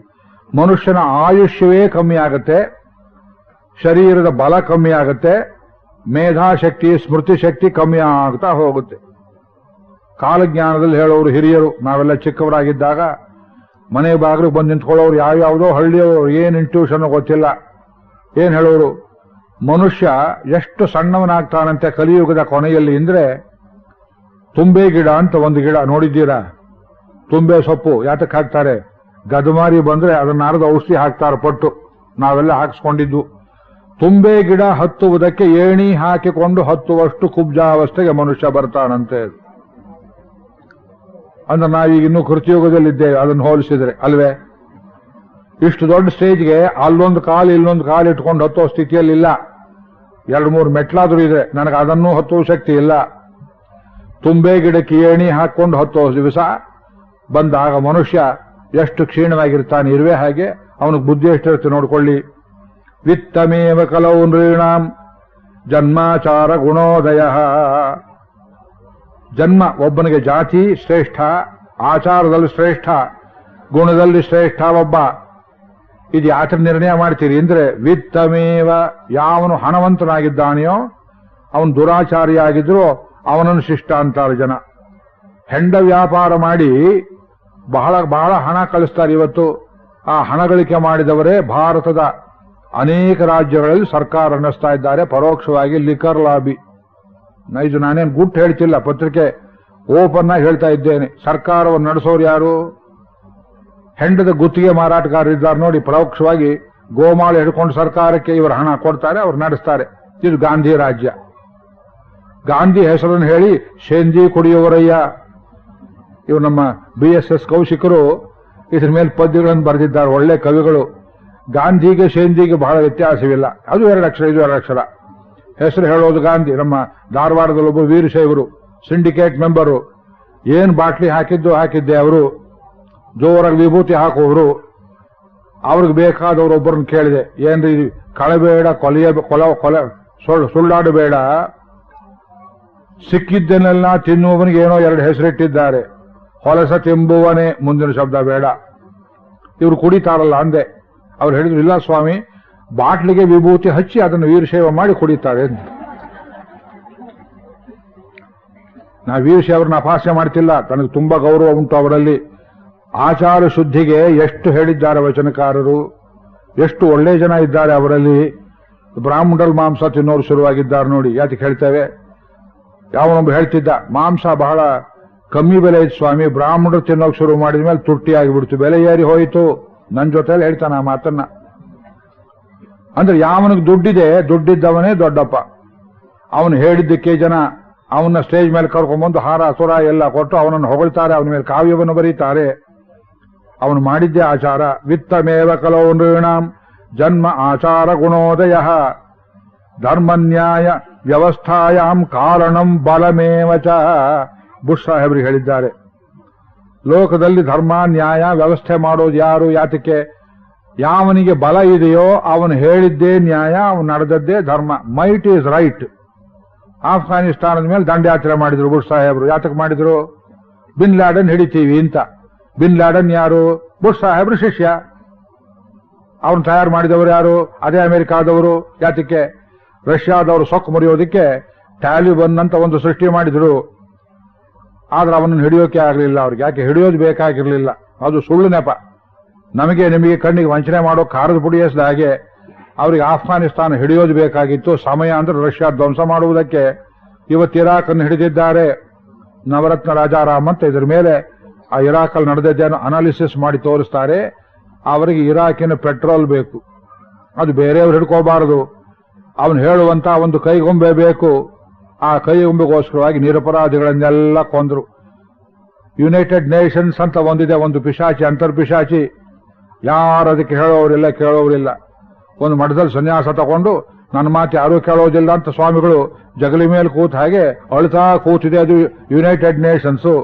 ಮನುಷ್ಯನ ಆಯುಷ್ಯವೇ ಕಮ್ಮಿ ಆಗತ್ತೆ, ಶರೀರದ ಬಲ ಕಮ್ಮಿ ಆಗತ್ತೆ, ಮೇಧಾಶಕ್ತಿ ಸ್ಮೃತಿ ಶಕ್ತಿ ಕಮ್ಮಿ ಆಗ್ತಾ ಹೋಗುತ್ತೆ. ಕಾಲಜ್ಞಾನದಲ್ಲಿ ಹೇಳೋರು ಹಿರಿಯರು. ನಾವೆಲ್ಲ ಚಿಕ್ಕವರಾಗಿದ್ದಾಗ ಮನೆ ಬಾಗಿಲು ಬಂದು ನಿಂತ್ಕೊಳ್ಳೋರು ಯಾವ್ಯಾವುದೋ ಹಳ್ಳಿಯವರು, ಏನು ಇಂಟ್ಯೂಷನ್ ಗೊತ್ತಿಲ್ಲ. ಏನ್ ಹೇಳೋರು, ಮನುಷ್ಯ ಎಷ್ಟು ಸಣ್ಣವನಾಗ್ತಾನಂತೆ ಕಲಿಯುಗದ ಕೊನೆಯಲ್ಲಿ ಅಂದ್ರೆ, ತುಂಬೆ ಗಿಡ ಅಂತ ಒಂದು ಗಿಡ ನೋಡಿದ್ದೀರಾ? ತುಂಬೆ ಸೊಪ್ಪು ಯಾತಕ್ಕೆ ಹಾಕ್ತಾರೆ? ಗದಮಾರಿ ಬಂದ್ರೆ ಅದನ್ನ ಅರ್ಧ ಔಷಧಿ ಹಾಕ್ತಾರೆ ಪಟ್ಟು. ನಾವೆಲ್ಲ ಹಾಕಿಸ್ಕೊಂಡಿದ್ದು. ತುಂಬೆ ಗಿಡ ಹತ್ತುವುದಕ್ಕೆ ಏಣಿ ಹಾಕಿಕೊಂಡು ಹತ್ತುವಷ್ಟು ಕುಬ್ಜಾವಸ್ಥೆಗೆ ಮನುಷ್ಯ ಬರ್ತಾನಂತೆ. ಅಂದ್ರೆ ನಾವೀಗ ಇನ್ನೂ ಕೃತಿಯುಗದಲ್ಲಿದ್ದೇವೆ ಅದನ್ನು ಹೋಲಿಸಿದ್ರೆ, ಅಲ್ವೇ? ಇಷ್ಟು ದೊಡ್ಡ ಸ್ಟೇಜ್ಗೆ ಅಲ್ಲೊಂದು ಕಾಲು ಇಲ್ಲೊಂದು ಕಾಲು ಇಟ್ಕೊಂಡು ಹತ್ತೋ ಸ್ಥಿತಿಯಲ್ಲಿಲ್ಲ. 2-3 ಮೆಟ್ಲಾದ್ರೂ ಇದೆ. ನನಗೆ ಅದನ್ನೂ ಹತ್ತುವ ಶಕ್ತಿ ಇಲ್ಲ. ತುಂಬೆ ಗಿಡಕ್ಕೆ ಏಣಿ ಹಾಕೊಂಡು ಹತ್ತೋ ದಿವಸ ಬಂದಾಗ ಮನುಷ್ಯ ಎಷ್ಟು ಕ್ಷೀಣವಾಗಿರ್ತಾನೆ. ಇರುವೆ ಹಾಗೆ ಅವನಿಗೆ ಬುದ್ಧಿ ಎಷ್ಟಿರುತ್ತೆ ನೋಡ್ಕೊಳ್ಳಿ. ವಿತ್ತಮೇವ ಕಲೌ ನೃಣಾಂ ಜನ್ಮಾಚಾರ ಗುಣೋದಯ. ಜನ್ಮ ಒಬ್ಬನಿಗೆ ಜಾತಿ ಶ್ರೇಷ್ಠ, ಆಚಾರದಲ್ಲಿ ಶ್ರೇಷ್ಠ, ಗುಣದಲ್ಲಿ ಶ್ರೇಷ್ಠ ಒಬ್ಬ. ಇದು ಯಾತ್ರ ನಿರ್ಣಯ ಮಾಡ್ತೀರಿ ಅಂದ್ರೆ, ವಿತ್ತಮೇವ, ಯಾವನು ಹಣವಂತನಾಗಿದ್ದಾನೆಯೋ ಅವನು ದುರಾಚಾರಿಯಾಗಿದ್ರು ಅವನನ್ನು ಶಿಷ್ಟ ಅಂತಾರೆ ಜನ. ಹೆಂಡ ವ್ಯಾಪಾರ ಮಾಡಿ ಬಹಳ ಬಹಳ ಹಣ ಕಳಿಸ್ತಾರೆ ಇವತ್ತು. ಆ ಹಣ ಗಳಿಕೆ ಮಾಡಿದವರೇ ಭಾರತದ ಅನೇಕ ರಾಜ್ಯಗಳಲ್ಲಿ ಸರ್ಕಾರ ನಡೆಸ್ತಾ ಇದ್ದಾರೆ ಪರೋಕ್ಷವಾಗಿ. Liquor lobby. ಇದು ನಾನೇನು ಗುಟ್ಟು ಹೇಳ್ತಿಲ್ಲ, ಪತ್ರಿಕೆ ಓಪನ್ ಆಗಿ ಹೇಳ್ತಾ ಇದ್ದೇನೆ. ಸರ್ಕಾರವನ್ನು ನಡೆಸೋರು ಯಾರು? ಹೆಂಡದ ಗುತ್ತಿಗೆ ಮಾರಾಟಗಾರರಿದ್ದಾರೆ ನೋಡಿ. ಪರೋಕ್ಷವಾಗಿ ಗೋಮಾಳ ಹಿಡ್ಕೊಂಡು ಸರ್ಕಾರಕ್ಕೆ ಇವರು ಹಣ ಕೊಡ್ತಾರೆ, ಅವ್ರು ನಡೆಸ್ತಾರೆ. ಇದು ಗಾಂಧಿ ರಾಜ್ಯ. ಗಾಂಧಿ ಹೆಸರನ್ನು ಹೇಳಿ ಶೇಂದಿ ಕುಡಿಯುವರಯ್ಯ. ಇವು ನಮ್ಮ BSS ಕೌಶಿಕರು ಇದ್ರ ಮೇಲೆ ಪದ್ಯಗಳನ್ನು ಬರೆದಿದ್ದಾರೆ, ಒಳ್ಳೆ ಕವಿಗಳು. ಗಾಂಧಿಗೆ ಶೇಂದಿಗೆ ಬಹಳ ವ್ಯತ್ಯಾಸವಿಲ್ಲ. ಅದು 2 ಅಕ್ಷರ, ಇದು 2 ಅಕ್ಷರ. ಹೆಸರು ಹೇಳೋದು ಗಾಂಧಿ. ನಮ್ಮ ಧಾರವಾಡದಲ್ಲೊಬ್ಬ ವೀರಶೈವರು, ಸಿಂಡಿಕೇಟ್ ಮೆಂಬರು. ಏನ್ ಬಾಟ್ಲಿ ಹಾಕಿದ್ದೆ ಅವರು. ಜೋರಾಗಿ ವಿಭೂತಿ ಹಾಕುವವರು. ಅವ್ರಿಗೆ ಬೇಕಾದವರೊಬ್ಬರನ್ನ ಕೇಳಿದೆ, ಏನ್ರಿ ಕಳಬೇಡ, ಸುಳ್ಳಾಡಬೇಡ, ಸಿಕ್ಕಿದ್ದನ್ನೆಲ್ಲ ತಿನ್ನುವವನಿಗೆ ಏನೋ 2 ಹೆಸರಿಟ್ಟಿದ್ದಾರೆ, ಹೊಲಸ ತಿಂಬುವನೇ, ಮುಂದಿನ ಶಬ್ದ ಬೇಡ. ಇವರು ಕುಡಿತಾರಲ್ಲ ಅಂದೆ. ಅವ್ರು ಹೇಳಿದ್ರು, ಇಲ್ಲ ಸ್ವಾಮಿ, ಬಾಟ್ಲಿಗೆ ವಿಭೂತಿ ಹಚ್ಚಿ ಅದನ್ನು ವೀರಶೈವ ಮಾಡಿ ಕುಡಿತಾರೆ. ನಾ ವೀರಶೈವರನ್ನ ಅಪಹಾಸ್ಯ ಮಾಡ್ತಿಲ್ಲ, ತನಗೆ ತುಂಬಾ ಗೌರವ ಉಂಟು ಅವರಲ್ಲಿ. ಆಚಾರ ಶುದ್ಧಿಗೆ ಎಷ್ಟು ಹೇಳಿದ್ದಾರೆ ವಚನಕಾರರು, ಎಷ್ಟು ಒಳ್ಳೆ ಜನ ಇದ್ದಾರೆ ಅವರಲ್ಲಿ. ಬ್ರಾಹ್ಮಣರಲ್ಲಿ ಮಾಂಸ ತಿನ್ನೋರು ಶುರುವಾಗಿದ್ದಾರೆ ನೋಡಿ. ಯಾತಕ್ಕೆ ಹೇಳ್ತೇವೆ? ಯಾವನೊಬ್ಬ ಹೇಳ್ತಿದ್ದ, ಮಾಂಸ ಬಹಳ ಕಮ್ಮಿ ಬೆಲೆ ಇತ್ತು ಸ್ವಾಮಿ, ಬ್ರಾಹ್ಮಣರು ತಿನ್ನೋಕೆ ಶುರು ಮಾಡಿದ ಮೇಲೆ ತುಟ್ಟಿ ಆಗಿಬಿಡ್ತು, ಬೆಲೆ ಏರಿ ಹೋಯಿತು. ನನ್ನ ಜೊತೆಲಿ ಹೇಳ್ತಾನೆ ಆ ಮಾತನ್ನ. ಅಂದ್ರೆ ಯಾವನಿಗೆ ದುಡ್ಡಿದೆ, ದುಡ್ಡಿದ್ದವನೇ ದೊಡ್ಡಪ್ಪ. ಅವನು ಹೇಳಿದ್ದಕ್ಕೆ ಜನ ಅವನ್ನ ಸ್ಟೇಜ್ ಮೇಲೆ ಕರ್ಕೊಂಡ್ಬಂದು ಹಾರ ಸುರ ಎಲ್ಲ ಕೊಟ್ಟು ಅವನನ್ನು ಹೊಗಳ್ತಾರೆ, ಅವನ ಮೇಲೆ ಕಾವ್ಯವನ್ನು ಬರೀತಾರೆ. ಅವನು ಮಾಡಿದ್ದೇ ಆಚಾರ. ವಿತ್ತಮೇವ ಕಲೋ ನೃಣಾಂ ಜನ್ಮ ಆಚಾರ ಗುಣೋದಯ ಧರ್ಮನ್ಯಾಯ ವ್ಯವಸ್ಥಾಯಾಂ ಕಾರಣಂ ಬಲಮೇವಚ. ಬುಷ್ ಸಾಹೇಬ್ರಿಗೆ ಹೇಳಿದ್ದಾರೆ, ಲೋಕದಲ್ಲಿ ಧರ್ಮ ನ್ಯಾಯ ವ್ಯವಸ್ಥೆ ಮಾಡೋದು ಯಾರು? ಯಾತಕ್ಕೆ? ಯಾವನಿಗೆ ಬಲ ಇದೆಯೋ ಅವನು ಹೇಳಿದ್ದೇ ನ್ಯಾಯ, ಅವನು ನಡೆದದ್ದೇ ಧರ್ಮ. Mite is right. ಆಫ್ಘಾನಿಸ್ತಾನದ ಮೇಲೆ ದಂಡಯಾತ್ರೆ ಮಾಡಿದ್ರು ಬುಷ್ ಸಾಹೇಬ್ರು. ಯಾತಕ್ಕೆ ಮಾಡಿದ್ರು? ಬಿನ್ ಲ್ಯಾಡನ್ ಹಿಡಿತೀವಿ ಅಂತ. ಬಿನ್ ಲ್ಯಾಡನ್ ಯಾರು? ಬುಷ್ ಸಾಹೇಬ್ರು ಶಿಷ್ಯ. ಅವನು ತಯಾರು ಮಾಡಿದವರು ಯಾರು? ಅದೇ ಅಮೆರಿಕಾದವರು. ಯಾತಕ್ಕೆ? ರಷ್ಯಾದವರು ಸೊಕ್ಕು ಮುರಿಯೋದಕ್ಕೆ ಟ್ಯಾಲಿಬನ್ ಅಂತ ಒಂದು ಸೃಷ್ಟಿ ಮಾಡಿದ್ರು. ಆದ್ರೆ ಅವನನ್ನು ಹಿಡಿಯೋಕೆ ಆಗಲಿಲ್ಲ ಅವ್ರಿಗೆ. ಯಾಕೆ? ಹಿಡಿಯೋದು ಬೇಕಾಗಿರಲಿಲ್ಲ. ಅದು ಸುಳ್ಳು ನೆಪ. ನಮಗೆ ನಿಮಗೆ ಕಣ್ಣಿಗೆ ವಂಚನೆ ಮಾಡೋ ಖಾರದ ಪುಡಿ ಎಸ್ದ ಹಾಗೆ ಅವರಿಗೆ ಆಫ್ಘಾನಿಸ್ತಾನ ಹಿಡಿಯೋದು ಬೇಕಾಗಿತ್ತು, ಸಮಯ ಅಂದ್ರೆ ರಷ್ಯಾ ಧ್ವಂಸ ಮಾಡುವುದಕ್ಕೆ. ಇವತ್ತು ಇರಾಕನ್ನು ಹಿಡಿದಿದ್ದಾರೆ. ನವರತ್ನ ರಾಜಾರಾಮ್ ಅಂತ ಇದ್ರ ಮೇಲೆ ಆ ಇರಾಕಲ್ಲಿ ನಡೆದಿದ್ದೇನೋ ಅನಾಲಿಸಿಸ್ ಮಾಡಿ ತೋರಿಸ್ತಾರೆ. ಅವರಿಗೆ ಇರಾಕಿನ ಪೆಟ್ರೋಲ್ ಬೇಕು, ಅದು ಬೇರೆಯವ್ರು ಹಿಡ್ಕೋಬಾರದು. ಅವನು ಹೇಳುವಂತ ಒಂದು ಕೈಗೊಂಬೆ ಬೇಕು. ಆ ಕೈಗೊಂಬೆಗೋಸ್ಕರವಾಗಿ ನಿರಪರಾಧಿಗಳನ್ನೆಲ್ಲ ಕೊಂದ್ರು. ಯುನೈಟೆಡ್ ನೇಷನ್ಸ್ ಅಂತ ಒಂದಿದೆ, ಒಂದು ಪಿಶಾಚಿ, ಅಂತರ್ಪಿಶಾಚಿ. ಯಾರು ಅದಕ್ಕೆ ಹೇಳೋರಿಲ್ಲ, ಕೇಳೋರಿಲ್ಲ. ಒಂದು ಮಠದಲ್ಲಿ ಸನ್ಯಾಸ ತಗೊಂಡು ನನ್ನ ಮಾತು ಯಾರೂ ಕೇಳೋದಿಲ್ಲ ಅಂತ ಸ್ವಾಮಿಗಳು ಜಗಲಿ ಮೇಲೆ ಕೂತ ಹಾಗೆ ಅಳ್ತಾ ಕೂತಿದೆ ಅದು ಯುನೈಟೆಡ್ ನೇಷನ್ಸು.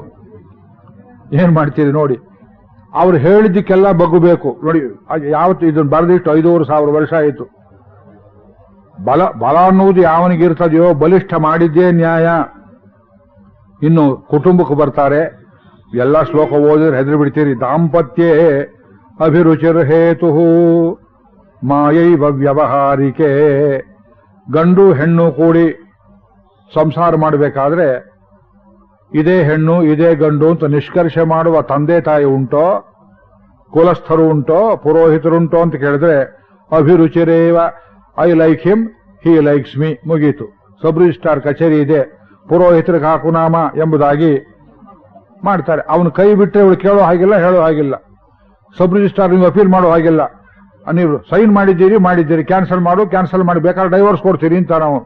ಏನ್ ಮಾಡ್ತೀರಿ ನೋಡಿ, ಅವ್ರು ಹೇಳಿದ್ದಕ್ಕೆಲ್ಲ ಬಗ್ಗಬೇಕು ನೋಡಿ. ಯಾವತ್ತು ಇದನ್ನು ಬರೆದಿಟ್ಟು 5,500 ವರ್ಷ ಆಯಿತು. ಬಲ ಅನ್ನುವುದು ಯಾವನಿಗಿರ್ತದೆಯೋ ಬಲಿಷ್ಠ ಮಾಡಿದ್ದೇ ನ್ಯಾಯ. ಇನ್ನು ಕುಟುಂಬಕ್ಕೆ ಬರ್ತಾರೆ, ಎಲ್ಲ ಶ್ಲೋಕ ಓದಿದ್ರೆ ಹೆದರಿ ಬಿಡ್ತೀರಿ. ದಾಂಪತ್ಯೇ ಅಭಿರುಚಿರ್ ಹೇತು ಮಾಯೈವ ವ್ಯವಹಾರಿಕೆ. ಗಂಡು ಹೆಣ್ಣು ಕೂಡಿ ಸಂಸಾರ ಮಾಡಬೇಕಾದ್ರೆ ಇದೇ ಹೆಣ್ಣು ಇದೇ ಗಂಡು ಅಂತ ನಿಷ್ಕರ್ಷೆ ಮಾಡುವ ತಂದೆ ತಾಯಿ ಉಂಟೋ, ಕುಲಸ್ಥರು ಉಂಟೋ, ಪುರೋಹಿತರುಂಟೋ ಅಂತ ಕೇಳಿದ್ರೆ ಅಭಿರುಚಿರೇವ. I like him, he likes me, ಮುಗೀತು. ಸಬ್ ರಿಜಿಸ್ಟ್ರಾರ್ ಕಚೇರಿ ಇದೆ, ಪುರೋಹಿತರಿಗೆ ಹಾಕುನಾಮ ಎಂಬುದಾಗಿ ಮಾಡ್ತಾರೆ. ಅವನು ಕೈ ಬಿಟ್ಟರೆ ಇವಳು ಕೇಳೋ ಹಾಗಿಲ್ಲ, ಹೇಳೋ ಹಾಗಿಲ್ಲ. ಸಬ್ ರಿಜಿಸ್ಟ್ರಾರ್ ನೀವು ಅಪೀಲ್ ಮಾಡೋ ಹಾಗಿಲ್ಲ. ನೀವು ಸೈನ್ ಮಾಡಿದ್ದೀರಿ, ಕ್ಯಾನ್ಸಲ್ ಮಾಡಿ ಬೇಕಾದ್ರೆ ಡೈವರ್ಸ್ ಕೊಡ್ತೀರಿ ಅಂತ ನಾವು